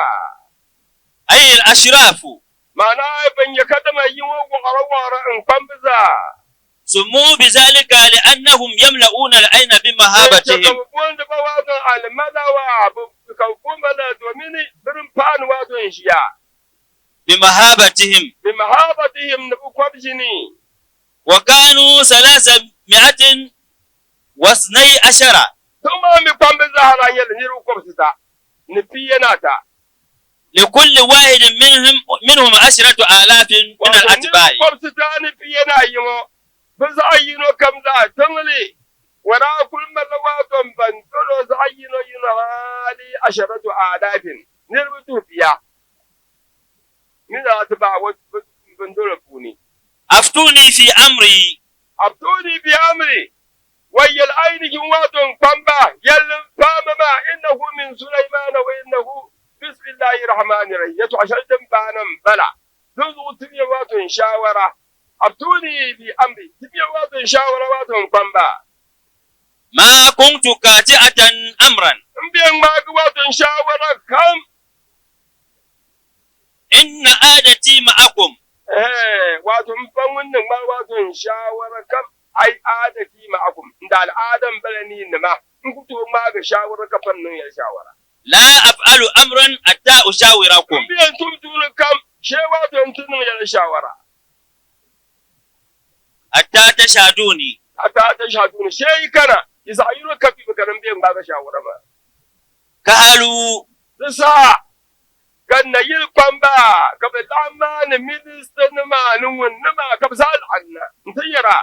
Speaker 4: أي الأشراف
Speaker 2: معناه بن يكدم يوم وغروارا قنبزا
Speaker 4: سموا بذلك لأنهم يملؤون العين بمهابتهم
Speaker 2: كوكون دبواتن الملا وكوكون بلا دوميني برمبان واتن شيا
Speaker 4: بمهابتهم
Speaker 2: نبو كوبجني
Speaker 4: وكانوا 312
Speaker 2: ثم مقنبزا هنا يلنيرو كوبستا نبيناتا
Speaker 4: لكل واحد منهم 10,000 من الأتباع
Speaker 2: كوبستا نبينا يمو بزاينو كمدا تنغلي ولا كل ملواتن بنتلو زاينو ينهالي 10,000 نربطو بيا من الأتباع بندول بوني
Speaker 4: أفتوني
Speaker 2: بأمري ويل أين جوات قنبا يل فامما إنه من سليمان وإنه بسم الله الرحمن الرحيم يتعشل تنبانا بلا ذو تبيوات شاورة أفتوني بأمري تبيوات شاورة قنبا
Speaker 4: ما كنت كاتئة أمرا
Speaker 2: بين ما قوات شاورة كم
Speaker 4: إن عادتي معكم
Speaker 2: واتن فمن ما واتن شاورة كم أي عادتي معكم إن الآدم بلني إنما نكتب ما شاورة كفن يا شاورة
Speaker 4: لا أفعل أمرا حتى أشاوركم
Speaker 2: بين تمتون كم شوات أنتم يا شاورة
Speaker 4: حتى تشهدوني
Speaker 2: شيء كنا يسعيروا كفي بكرم بين ما شاورة ما
Speaker 4: قالوا
Speaker 2: تسا كان يل قنبا قبل لما نمينستر نما نما كبسال عنا نتيرا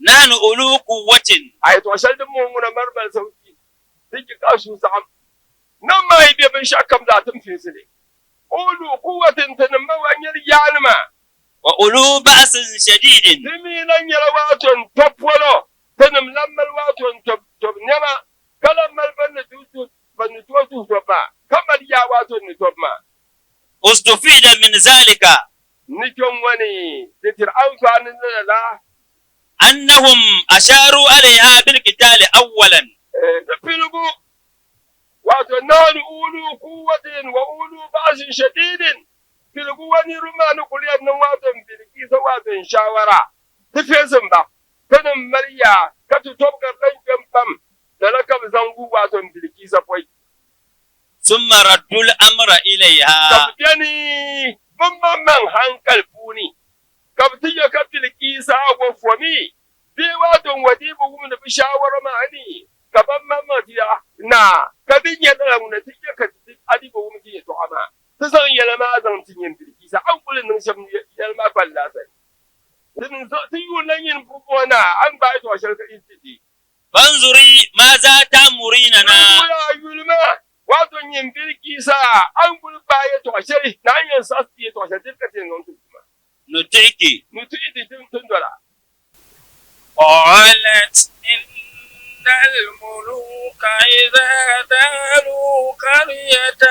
Speaker 4: نحن أولو قوة
Speaker 2: أي توصل دموعنا مربل سوتي تيجي كاسو سام نما يبي بنشكم ذاتم في سلي أولو قوة تنمى وانير يانما
Speaker 4: وأولو بأس شديد
Speaker 2: تمينا يرواتن تبولو تنم لما الواتن تب نما كلام البنتوتو تبا كما الياواتن تبما
Speaker 4: استفيد من ذلك
Speaker 2: نجوم وني تتر أنفان لا أنهم
Speaker 4: أشاروا عليها بالقتال أولا
Speaker 2: wato nan ulu quwwatin wa ulu ba'sin shadidin bilgu wani rumani kuliyar nan wato bilkisa wato shawara tafesin ba kanin marya ka tutobgar dan bam da rakab zangu wato bilkisa koi
Speaker 4: summa raddul amra ilayha
Speaker 2: kabdani bamman hankal puni kabtiya ka bilkisa wa fomi bi wato wadibu gum da shawara ma ani kaban mamma tiya na kabin ya da mun tiya ka adibu gum tiya to ama ta san yalma zan tinyin bilkisa an kulin nan sham yalma falla sai tin so tin yunan yin bubona an ba to sharka intidi
Speaker 4: banzuri ma za ta murina na
Speaker 2: ya yulma wato yin bilkisa an kul ba ya to shari na yin sasti to shari tilka tin non tuma
Speaker 4: nutiki
Speaker 2: nutidi tin dola
Speaker 1: قالت إن الملوك إذا دخلوا قرية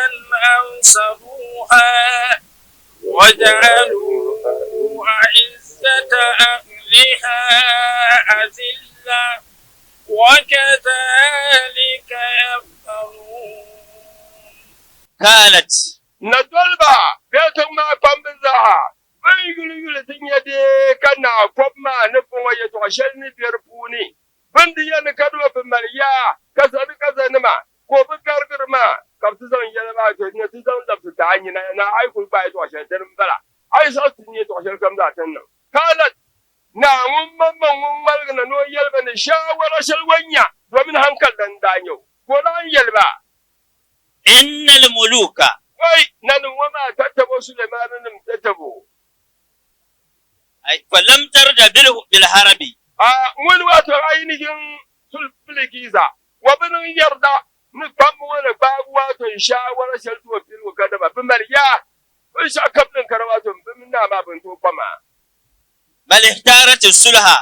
Speaker 1: أفسدوها وجعلوا أعزة أهلها أذلة وكذلك يفعلون.
Speaker 4: قالت
Speaker 2: ندولبا بيتما بامبزاها yuli tin yade kana kwamma nufin waye to shalni biyar puni bindi yan kadwa bin mariya kasani kazanima ko bi gargirma kabtu zan yana ba to ne tun zan da ta anyi na ai ku ba to shalni bala ai sa tin ne to shalni kam da tan nan kalat na mun mamman mun malgana no yalba ne shawara shalwanya domin hankal dan danyo ko dan yalba
Speaker 4: innal muluka
Speaker 2: wai nan wama tattabo Sulaimanin tattabo
Speaker 4: falam tarda bil harabi
Speaker 2: wani wato ainihin sulfiligiza wa binin yarda ni bamu wani babu wato shawara shaltuwa fil kada ba bin mariya bin sha kabnin karwato bin na ma bin to kwama
Speaker 4: bal ihtarat sulha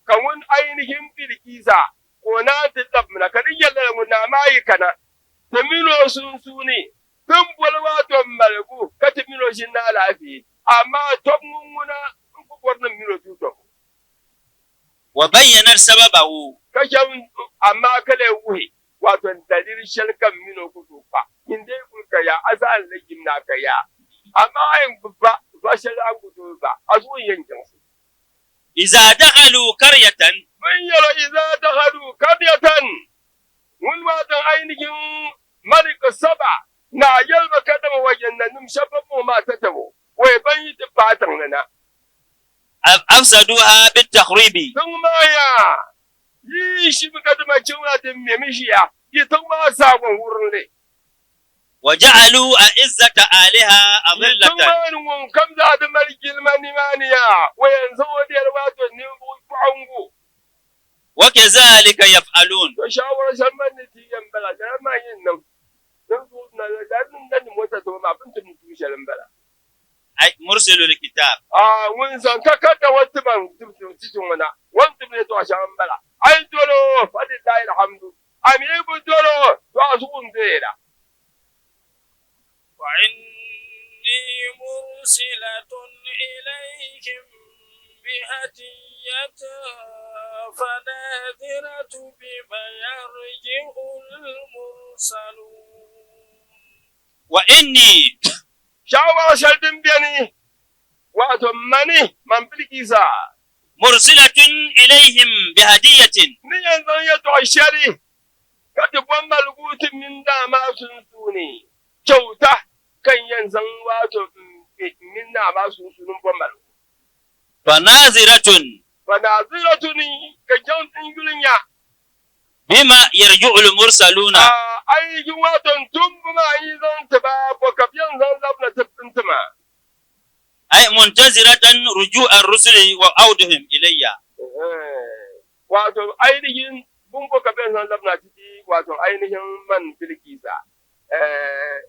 Speaker 2: kan wani ainihin bilgiza ko na titab na kadin yalla mun na mai kana tamilo sun suni bin bolwato malgu katimilo shin na lafi amma tobmuna ku gwarnan miro tuto
Speaker 4: wa bayyana sababahu
Speaker 2: kashan amma kale wuhi wato dalil shalkan mino ku tufa inde ku kaya asal legim na kaya amma ayin ba shal an ku tufa azu yankin su
Speaker 4: idza dakhalu qaryatan
Speaker 2: bayyana idza dakhalu qaryatan mun watan ainihin malik saba na yalba kadama wayannan numshaban mu ma ta tabo wai ban yi fatan nana
Speaker 4: afsaduha bit takhribi
Speaker 2: thumma ya yi shi bika da macewa da memishiya yi thumma sabon wurin ne
Speaker 4: waja'alu a'izzata aliha adillatan
Speaker 2: thumma mun kam da da malikil manimaniya wa yanzu wadiyar wato ne ku ango
Speaker 4: wa kadhalika yaf'alun
Speaker 2: to shawara sharman ne tiyan bala da ma yin nan dan su na da nan mota to ma bin tun tushen bala
Speaker 4: ay mursilul kitab
Speaker 2: mun san kakata wata ban cikin wana wanda ne to shan bala ai dolo fadillahi alhamdu ami bu dolo to asun dera
Speaker 1: wa inni mursilatun ilayhim bihadiyatin fanadiratu bima yarji'ul mursalun
Speaker 4: wa inni
Speaker 2: shawara shaldin biyani wato mani man bilkisa
Speaker 4: mursilatun ilaihim bihadiyatin
Speaker 2: ni yanzu ya to shari kada ban malgutin min dama sun sune kyauta kan yanzu wato min na ba sun sunun ban malgu
Speaker 4: fanaziratun
Speaker 2: ka kyautin gulinya
Speaker 4: bima yarji'ul mursaluna
Speaker 2: ai wato tumbuma yi zan taba ko kafiyan zan zabna tuntuma
Speaker 4: ay muntaziratan ruju'ar rusuli wa audihim ilayya
Speaker 2: wato ainihin bumbo kafiyan zan zabna titi wato ainihin man bilkisa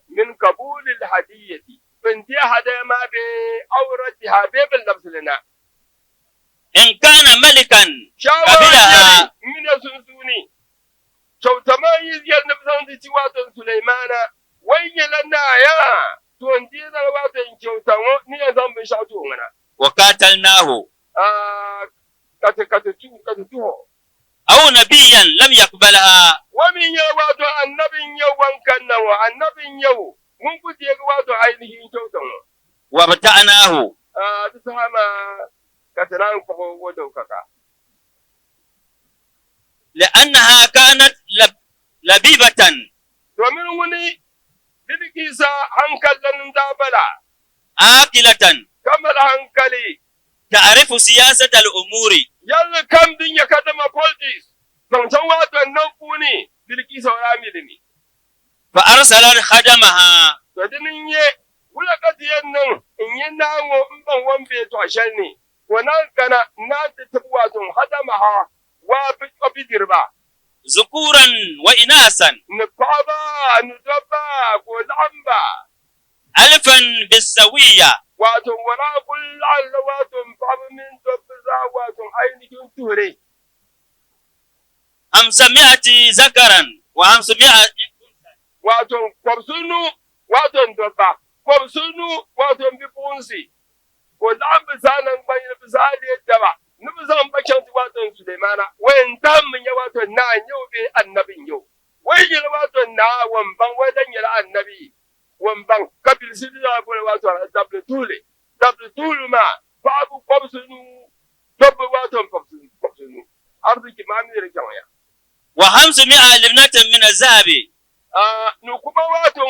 Speaker 2: min qabulil hadiyati binti hadama be auratiha be bil labslina
Speaker 4: in kana malikan
Speaker 2: shawara min sunsuni sautama yiziyar na bisan ci wato Sulaimana wai yalan na ya to ndi da wato kyautan ni ya zan bin shautu ngana
Speaker 4: wa qatalnahu
Speaker 2: kata tuho
Speaker 4: أو نبيا لم يقبلها
Speaker 2: ومن يواتو النبي يوان كنا والنبي يو من كنت يواتو عينه توتم
Speaker 4: وابتعناه
Speaker 2: تسمى كتنان فقو ودوكا
Speaker 4: لأنها كانت لبيبة
Speaker 2: ومن وني بلكيسا هنكلن دابلا
Speaker 4: عاقلة
Speaker 2: كمل هنكلي
Speaker 4: تعرف سياسة الأمور
Speaker 2: يلا كم دنيا كدما بولتيس فانتواتو النفوني بلكيسا ورامي
Speaker 4: فأرسلت خدمها
Speaker 2: ودنيا ولا قدينا إن ينامو إنبان وانبي تواشلني ونالكنا نات تبواتو خدمها وبدربا
Speaker 4: ذكورا وإناثا
Speaker 2: نقابا ندبا ولعمبا
Speaker 4: ألفا بالسوية
Speaker 2: واتو ولا كل على واتو فاب من دبزا واتو عينك توري
Speaker 4: 500 ذكرا و500
Speaker 2: واتو قبسونو واتو دبا قبسونو واتو بيبونسي ولعمب زانا بين بزالي دبا نبزان بكان واتو سليمانا وين تم يا واتو نا يوبي النبي يو وين واتو نا ومبان ودن يلا النبي ومبان قبل سيدنا ابو واتو دبل تولي ما بابو قبسونو دب واتو قبسونو ارضك ما مير جماعه
Speaker 4: و500 لبنة من الذهب
Speaker 2: نكوبا واتو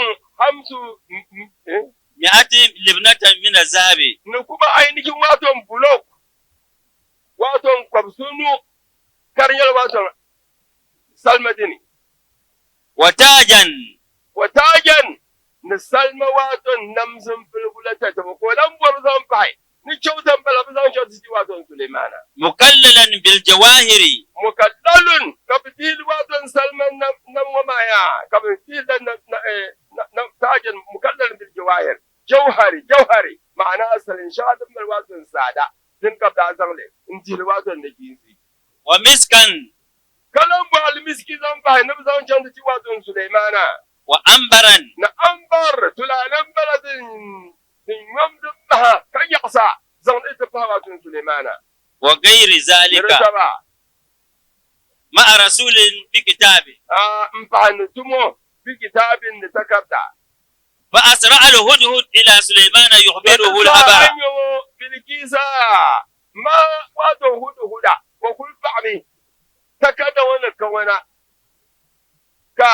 Speaker 4: 100 لبنة من الذهب
Speaker 2: نكوبا عينك واتو بلوك واتو قبسونو كاريال واتو سلمديني وتاجا نسلم واتو نمزم في البلاتة وقولن برزان باي نشوتن بلابزان شوتي واتو سليمانا
Speaker 4: مكللا بالجواهر
Speaker 2: مكلل كبتيل واتو سلمان نمومايا كبتيل تاجا مكلل بالجواهر جوهري معناه سلين شادم بالواتو سادا din ka da zangle in ji waton da kinsi
Speaker 4: ومسكا
Speaker 2: kalan ba almiski zan ba na zan can ci waton Sulaimana
Speaker 4: وأنبرا
Speaker 2: na ambar tulalan baladin din yamdin ba kan yasa zan ita fa waton Sulaimana
Speaker 4: وغير ذلك مع رسول في كتابه
Speaker 2: مفعنتمو في كتاب تكبدا
Speaker 4: فأسرع الهدهد إلى سليمان يخبره الخبر
Speaker 2: بالكيسا ما واتو هدهدا وكل بعمي تكدا وانا كوانا ka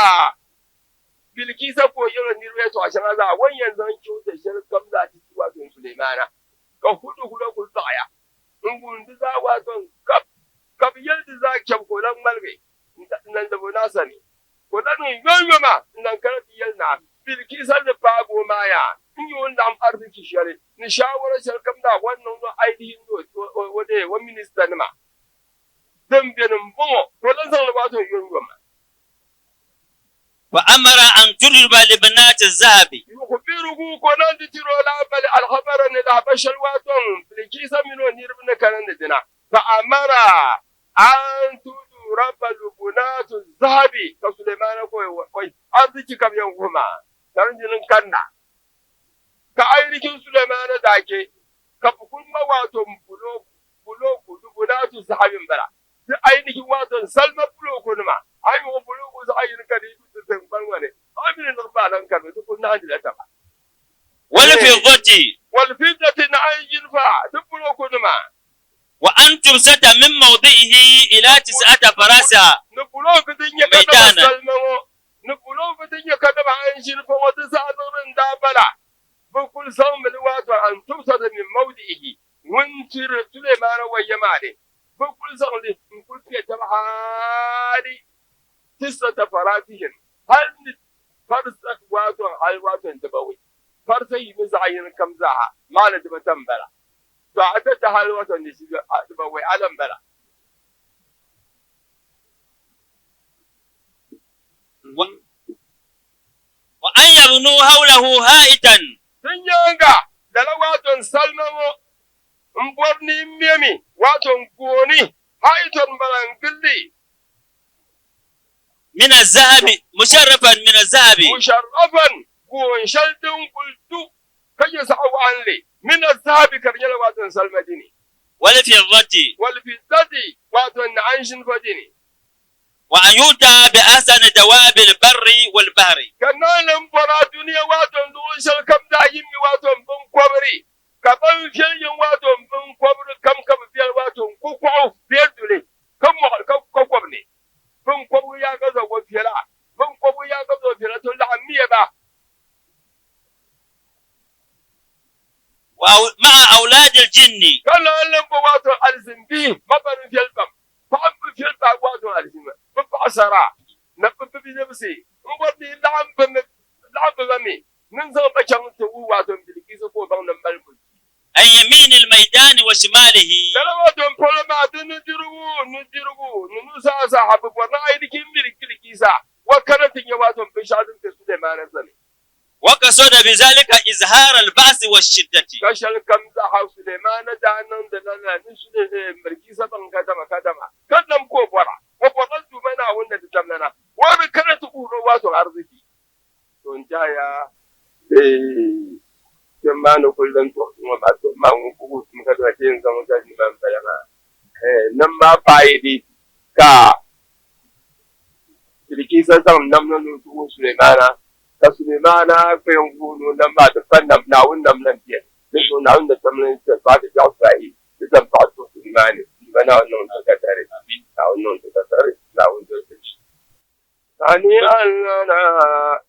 Speaker 2: bilkisa ko yoro nirwe to ashan aza wan yanzu an ciwo da shar gamza ci wato Sulaimana ka hudu kul baya ngun da za wato kap yalda za kyam ko dan malbe nan da bonasa ne ko dan yoyoma nan karati yalna bilkisa da bago maya in yi wannan arziki share ni shawara shar kamda wannan aidihin wade wa minister ne ma dan benin bongo ko dan san wato yoyoma
Speaker 4: وأمر أن تجلب لبنات الذهب
Speaker 2: يخبره كونان تيرو لا بل الخبر ان الحبش الواتون بلكيسا منو نيربنا كان دنا فأمر أن تجلب لبنات الذهب كسليمان كوي أرضك كم يومهما ترنجن كنا كأيركين سليمان داكي كبكون ما واتون بلوك لبنات الذهب بلا أيركين واتون سلم بلوك نما أيوه بلوك زعير كريم والفضة نعين فا تبلو كنما
Speaker 4: وأن تبسط من موضعه إلى 9 فراسا
Speaker 2: نبلو كدنيا كدما سلمو نبلو كدنيا كدما عين فا وتسادرن دابلا بكل صوم الوات أن تبسط من موضعه وانتر سليمان ويمالي بكل صوم نقول في تبحالي 9 فراسين هل فرسك واتون هاي واتون تبوي فرسي مزعين كم زاها ما ندم تنبلا فأتت هاي واتون نسيب تبوي علم بلا
Speaker 4: وأن يبنوا حوله هائتا
Speaker 2: تنيانغا دلا واتون سلمو مبورني ميمي واتون كوني هايتون بلانكلي
Speaker 4: من الذهب مشرفا من الذهب
Speaker 2: مشرفا كون شلتون قلتو كي يسعوا عن لي من الذهب كرجل واتن سلمديني
Speaker 4: والفضة
Speaker 2: والفضة واتن عنشن فديني
Speaker 4: وأن يؤتى بأحسن دواب البر والبحر
Speaker 2: كنان برا دنيا واتون دوشل كم دا يمي واتون بن كوبري كبن فيل واتون بن كوبر كم فيل واتون كوكو فيل دولي كم كوكوبني بن كوبو يا غزا وفيلا بن كوبو يا غزا وفيلا تو لا مية با
Speaker 4: ومع أولاد الجن
Speaker 2: كنان واتون الزنبي ما بن فيل بام فام فيل با واتون الزنبي ببعسرا نبب بنفسي نقولي لعب بمي ننزل بشان تو واتون بلكيس فو بان نمبل
Speaker 4: عن يمين الميدان وشماله
Speaker 2: كلا واتون بولما ندرو ننسى صاحب ورنا ايدكين بلكيسا وكانت يواتون بشادن سليمان زني
Speaker 4: وقصد بذلك إظهار البأس والشدة
Speaker 2: كشل كم زها سليمان دانن دلنا نسل مركيسا بان كدما كدم كوبرا وفضلت منا ونن تمنا وبكرت قولوا واتون ارضي تونجايا جمعنا كلن توما باتو ما نقول مكذا كين زمان كذي ما بيانا نما بايدي كا تركيزا زمان نمنا نقول سليمانا كسليمانا في يومون نما تفنن ناون نمنا بيه نحن ناون نتمنى بعد جاو سعيد إذا بعد سليمان بنا نون تكتري ناون تكتري ناون تكتري هنيئا لنا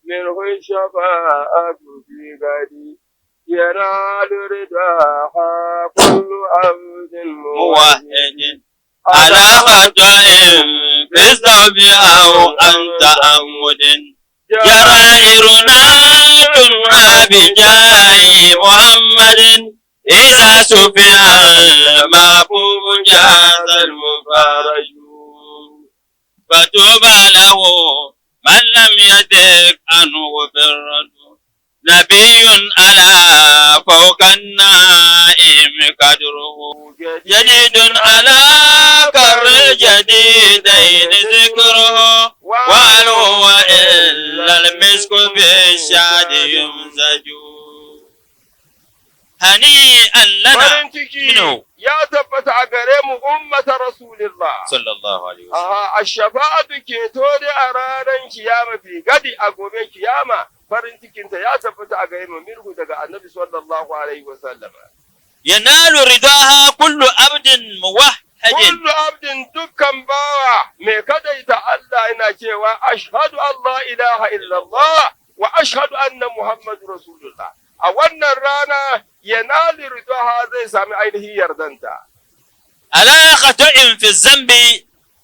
Speaker 2: منه الشفاعة في غدي ينال رضاها كل عبد
Speaker 4: موحد على خطأ في الصوم أو عن تعمد جرائرنا تنهى بجاه محمد إذا سفي المحبوب جاز المفارج فتوبى له من لم يدق عنه بالرد نبي على فوق النائم قدره جديد على كر الجديدين ذكره وهل هو إلا المسك بالشاد يمزج هنيئا لنا منه
Speaker 2: يا ثبت عقريم أمة رسول الله
Speaker 4: صلى الله عليه وسلم
Speaker 2: الشفاعة كيتوري أرانا كيامة في غدي أقوم كيامة فرنتكنت يا ثبت عقريم منه دقاء النبي صلى الله عليه وسلم
Speaker 4: ينال رضاها كل عبد موحد
Speaker 2: كل عبد دكان باوا مي كديت الله إنا كيوا أشهد أن لا إله إلا الله وأشهد أن محمد رسول الله أولنا الرانا ينال رضاها زي سامي عينه يردنتا
Speaker 4: على خطأ في الذنب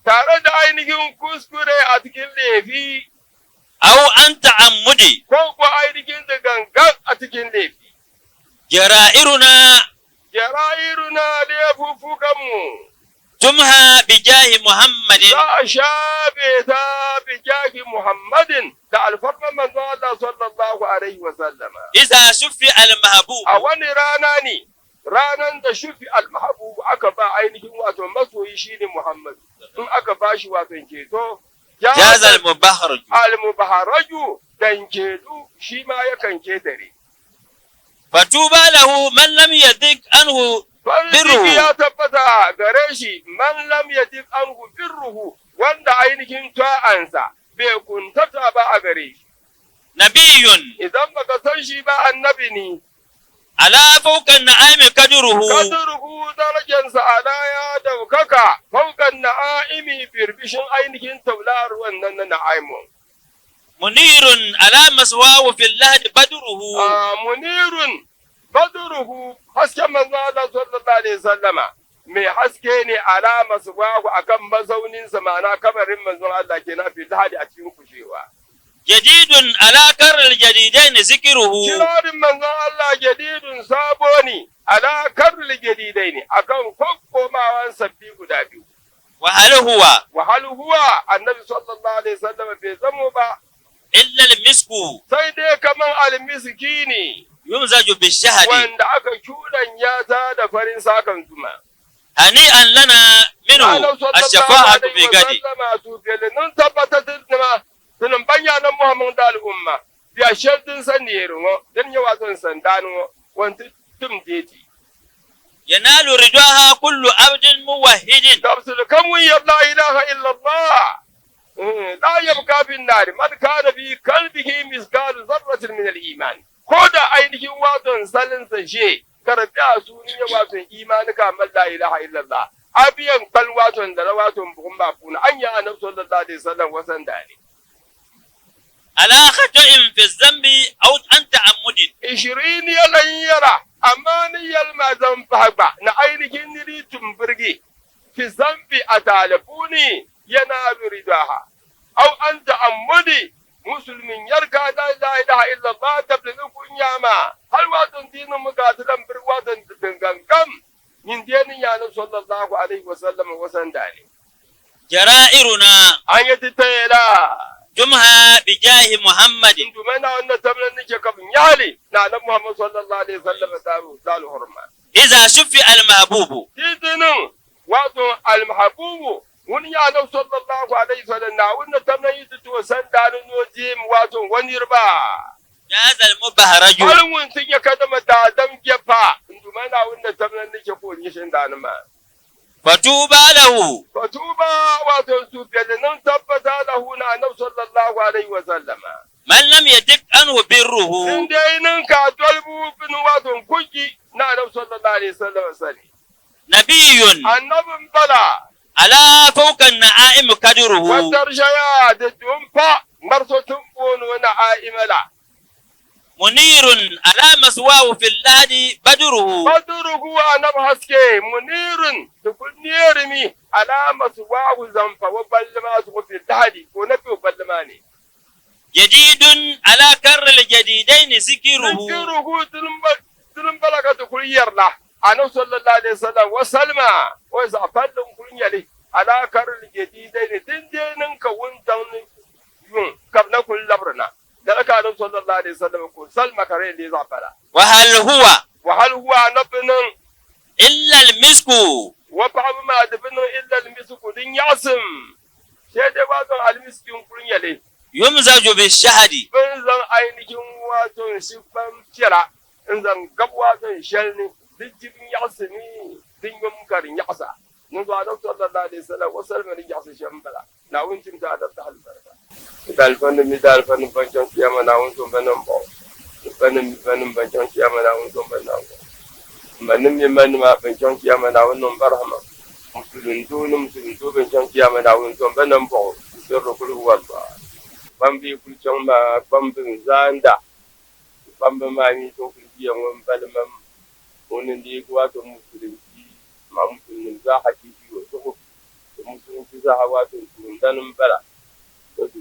Speaker 2: تارد عينه كسكري أتكين ليفي
Speaker 4: أو أن تعمدي
Speaker 2: كوكو عينه دقنقن أتكين ليفي
Speaker 4: جرائرنا
Speaker 2: ليفوفوكمو
Speaker 4: تمها بجاه محمد
Speaker 2: لا شابه بجاه محمد الفرق من الله صلى الله عليه وسلم
Speaker 4: إذا شفي المحبوب
Speaker 2: أولي راناني ranan da shufi almahabubu aka ba ainihin wato masoyi shine Muhammad in aka ba shi wato keto
Speaker 4: jazal mubaharaju
Speaker 2: al-mubaharaju dan kedu shi ma yakan ketare
Speaker 4: fatuba lahu man lam yadik anhu birruhu
Speaker 2: ya tabbata gare shi man lam yadik anhu birruhu wanda ainihin ta'ansa bai kuntata ba a gare shi
Speaker 4: nabiyun
Speaker 2: idan baka san shi ba annabi ne
Speaker 4: ala fawqa na'imi kadruhu
Speaker 2: darajansa ala ya daukaka fawqa na'imi birbishin ainihin taular wannan na na'imu
Speaker 4: munirun ala maswahu fil lahd badruhu
Speaker 2: munirun badruhu hasken manzo Allah sallallahu alaihi wasallama mai haske ne ala maswahu akan mazaunin sa ma'ana kabarin manzo Allah kenan fil lahd a cikin kushewa
Speaker 4: jadidun ala karral jadidain zikruhu
Speaker 2: kirarin manzon Allah jadidun saboni ala karral jadidain akan komawan sabbi guda biyu
Speaker 4: wa hal huwa
Speaker 2: annabi sallallahu alaihi wasallam bai zamo ba
Speaker 4: illa al-misku
Speaker 2: sai dai kaman al-miskini
Speaker 4: yumzaju bishahadi
Speaker 2: wanda aka ya ta da farin sakan zuma
Speaker 4: hani'an lana minhu ash-shafa'atu fi gadi
Speaker 2: nun tabbatar tunan banyanan Muhammad da al'umma biya shardin saniyar mo dan yawa zan sandano wanti tum deti
Speaker 4: yanalu ridaha kullu abdin muwahhidin
Speaker 2: tafsil kamu ya la ilaha illa Allah لا يبقى في النار من كان في قلبه مثقال ذرة من الإيمان كودا أينه واتن سلن شيء كرتا سوني واتن إيمانك من لا إله إلا الله أبيان قل واتن دل واتن بقوم بكون أنيا النبي صلى الله عليه وسلم وسنداني
Speaker 4: على خطأ في الذنب أو أن تعمد
Speaker 2: 20 يلا يرى أماني يلما ذنب حقا نأينه نري تنبرجي في الذنب أتعلفوني ينال رداها أو أن تعمدي مسلم يركع لا إله إلا الله تبلغ نعما هل واتن دين مقاتلا برواتن تنغم من دين يانا صلى الله عليه وسلم وسنداني
Speaker 4: جرائرنا
Speaker 2: أن يتتيلا
Speaker 4: جمها بجاه محمد
Speaker 2: دمنا أن تمنى نجاك بنيالي نعلم محمد صلى الله عليه وسلم دالو هرما
Speaker 4: إذا شفع المحبوب
Speaker 2: تيدن واتن المحبوب ونيانا صلى الله عليه وسلم نعلم تمنى يتتو سندان نوجيم واتن ونربا
Speaker 4: جاز المبهرج
Speaker 2: wani mutum ya kada mata dam gefa induma na wanda tamnan nake ko ni shin da ma
Speaker 4: fatuba lahu
Speaker 2: fatuba wato su da nan tabbata lahu na annabi sallallahu alaihi wa sallama
Speaker 4: man lam yatik anhu birruhu
Speaker 2: in dai nan ka dalbu bin wato kuki na annabi sallallahu alaihi wa sallam sani
Speaker 4: nabiyyun
Speaker 2: annabin bala
Speaker 4: ala fawqa na'im kadruhu
Speaker 2: wa tarshaya da tumfa marsotun bono na aimala
Speaker 4: منير على مسواه في اللاد بدره
Speaker 2: بدره أنا بحسكي منير تقول نيرمي على مسواه زنفا وبلما سقط في اللاد ونبي وبلماني
Speaker 4: جديد على كر الجديدين ذكره
Speaker 2: ذكره تلمبلغ تقول يرلا أنا صلى الله عليه وسلم وسلم وإذا فلم كل يلي على كر الجديدين تندين كون تون يوم كبنا كل لبرنا ذلك أنا صلى الله عليه وسلم يقول سلم كرين لي زعفرا وهل هو نبن
Speaker 4: إلا المسك
Speaker 2: وبعض ما دبن إلا المسك دين يعصم شيء ده بعض المسك يقولون يلي
Speaker 4: يمزج بالشهد
Speaker 2: بنزل أينهم واتون سبم شرا إنزل قبواتون شلني دين يعصمي دين يمكن يعصا نزل أنا صلى الله عليه وسلم وسلم يعصي شمبلا ناوين تمتا تحل بركة مثال فن بنجان كيما ناوين تم بنمبو فن بنجان كيما ناوين تم بنمبو من ما بنجان كيما ناوين نمبرهما مسلم دو بنجان كيما ناوين تم بنمبو سر كل هو الله بامبي كل جمع بامبي زاندا بامبي ما ميتو كل يوم بلمم ونندي قواتو مسلم ما مسلم زاحكي وسوق مسلم زاحواتو من بلا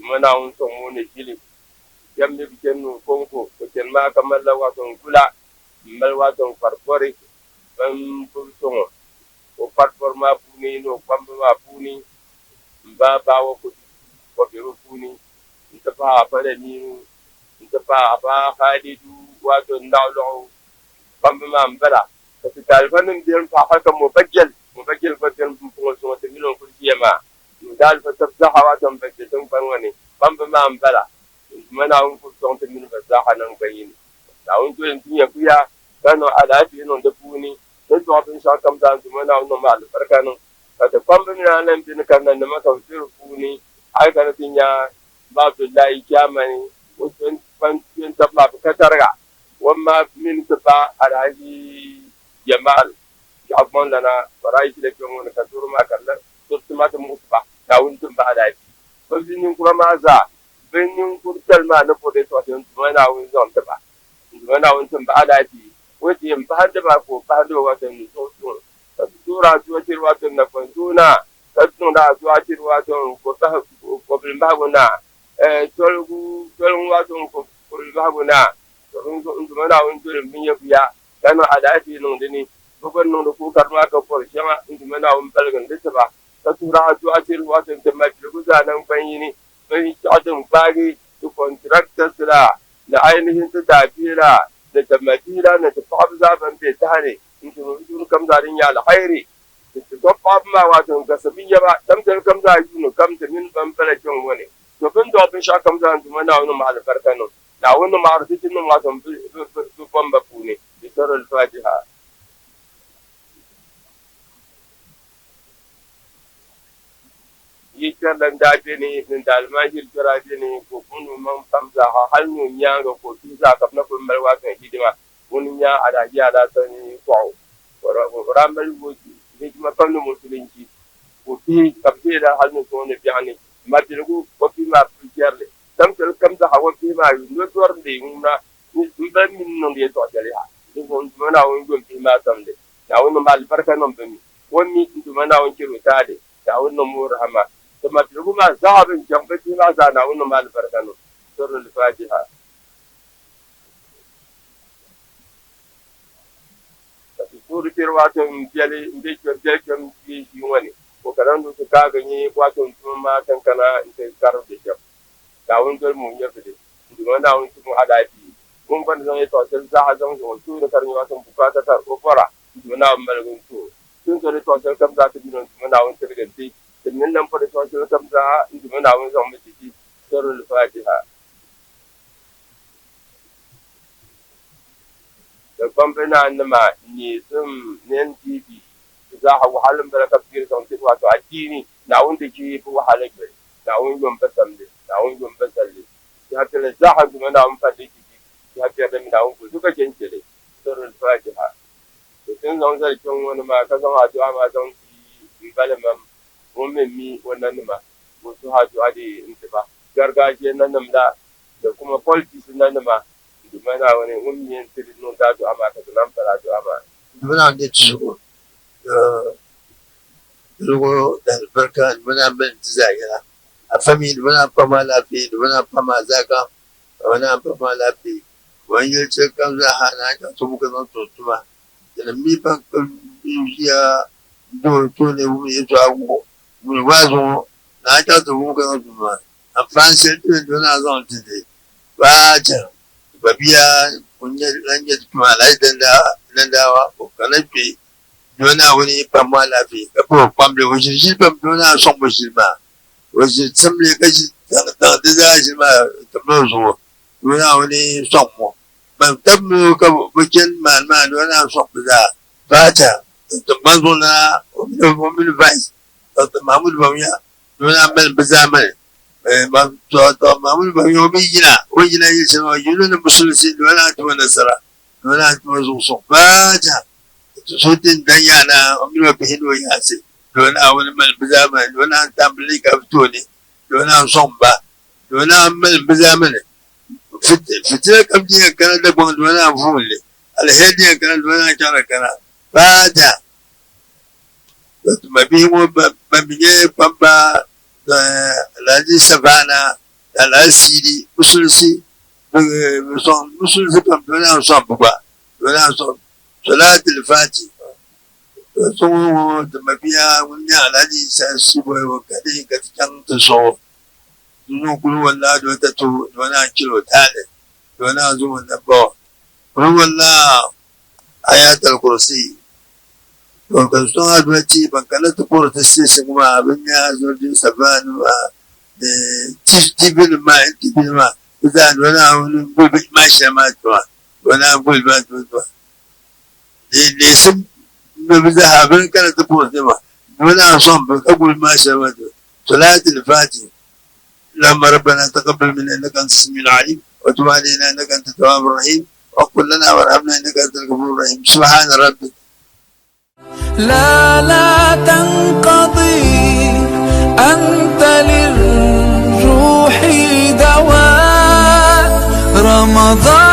Speaker 2: mana un son woni jili jambe bi kenno konko ko ken ma kamalla waton kula mal waton farfore bam pulton o farfor ma puni no pamba ma puni ba wo ko be puni nta pa fare ni nta pa ba khalidu waton dawlo pamba ma mbara ko talfanin biyan fa haka mubajjal ko tan ko so te milon ko yema dal fa tabzaha waton bajjatun banwani bamba ma mbala mana un ko tonte min bazaha nan bayin da un to en tinya kuya kano alafi non da puni to to abin sha kam da mana un ma albarka nan da bamba min nan bin kan nan ma ka firu puni ai kana tinya ba Abdullahi jamani wato ban tin tabla ka targa wamma min taba alaji jamal jabman lana barai da kuma ka turma kallan to tuma ta mutba da un tun ba alaji binin kurama za binin kurtal ma na fode to tin mana wun zon ta ba mana wun tun ba alaji wace in ba da ba ko ba da wata ni to ta tura zuwa tirwa tun na kwanduna ta tuna zuwa tirwa tun ko ta ko bin ba guna tolgu wato ko bin ba guna to mana wun tun min ya biya kana alaji non dini ko non ko karma ka ko shama mana wun balgan da ta ba tura zuwa tirwa tun ta majlu zanan bayini bai tsadin bari da contractors da ainihin ta dafira da tamatira na ta faɓi zaben bai tare in kam zarin ya alhairi da ta gaba ma wato gasabin ya ba tamtar kam za yi no kam da min ban fara kin wani to bin da bin sha kam za mu na wani ma albarka no na wani ma arzikin no wato ban ba ku ne bi sarar fatiha yikan da jini din da almajir kira jini ko kunu man famza ha halnu nyanga ko tuza ka na kun malwa kan hidima kun nya ada ya da sani ko ramal woji ni ma kanu musulunci ko fi kabje da halnu ko ne bi'ani ma tilgu ko fi ma fiyarle tam tel kam da hawa fi ma yu no tor de ngna ni ban min non de to jale ha ni ko mana won go fi ma tamde na won mal barka non bami wonni mana won kiro tade ta won mo rahama ثم تلقوا ذهب جنبتي ما زانا ونما الفرقانو سر الفاتحة سورة الواتن جلي جلكم في يواني وكرندو تكاغني واتن ثم تنكنا انت كارو ديشب داون دول مو يفدي دون داون تمو عدايتي mun ban zan yi tosel za a zan zo su da karni wasan bukata ta ofara dona malgun to sun so da tosel kam za ta binon mun dawon tirganti من لم يكن يتوجه كمزها من عون زوم تجي سر الفاتحة. لكم بنا عندما نسم ننتبه إذا هو حالم بركة كبيرة زوم تجوا تعديني نعون تجي هو حالك نعون يوم بسمله نعون يوم بسله. يهات الزاحم من عون فاتي يهات هذا من عون كل شيء جنتله سر الفاتحة. لكن زوم زي كم ونما كزوم هاتوا ما زوم في بالهم wannan mi wannan nima wasu haju ade intiba gargajiya nan da kuma politics nan ma dumana wani ummiyan tirin non da to ama ka nan fara to ama
Speaker 5: dumana ne ciwo rugo da barka dumana ben tizaya a fami dumana fama lafi dumana fama zaka dumana fama lafi wani ce kan za hana ka to muka nan to tuma da mi ban ya do to ne mu yi to wazo na ta da mu ga duma a France din dona zon tide ba ta babiya kunya ranje kuma lai dan dawa ko kanafi dona wani famma lafi ka ko famle wajin shi bam dona son musulma wajin tsamle kashi da da shi ma ta zo dona wani son mu ban tabmu ka bukin malma dona son ba ta banzo na mun vice Mahmud Bamiya dona mel bazaman Mahmud Bamiya wajina yi sama yuna musulunci dona ta nasara dona ta zo baja sotin dan yana amina bihido ya ce dona wani mel bazaman dona ta bulika fito ne dona son ba dona mel bazaman fitina kamji kana da bon dona fulle alhedi kana dona kana baja mabimu babinye kwamba laji savana alasiri musulsi musulsi pamdona son baba dona son salatul fati so da mabiya wunya alaji sai su boye wakati katikan to so dunu kulu wallahi do ta to dona kilo tale dona zuwa da bo wallahi ayatul kursi Porque son advertis, bancala tu por tester seguma abenya zodi savanu tibilma uza wana bulbi mashama twa wana bulba twa de sim biza haben kana tu por tema wana son bulbi mashama twa صلاة الفاتحة لما ربنا تقبل منا انك انت السميع العليم وتب علينا انك انت التواب الرحيم وقل لنا وارحمنا انك انت الغفور الرحيم سبحان ربك
Speaker 6: لا تنقضي أنت للروح دواء رمضان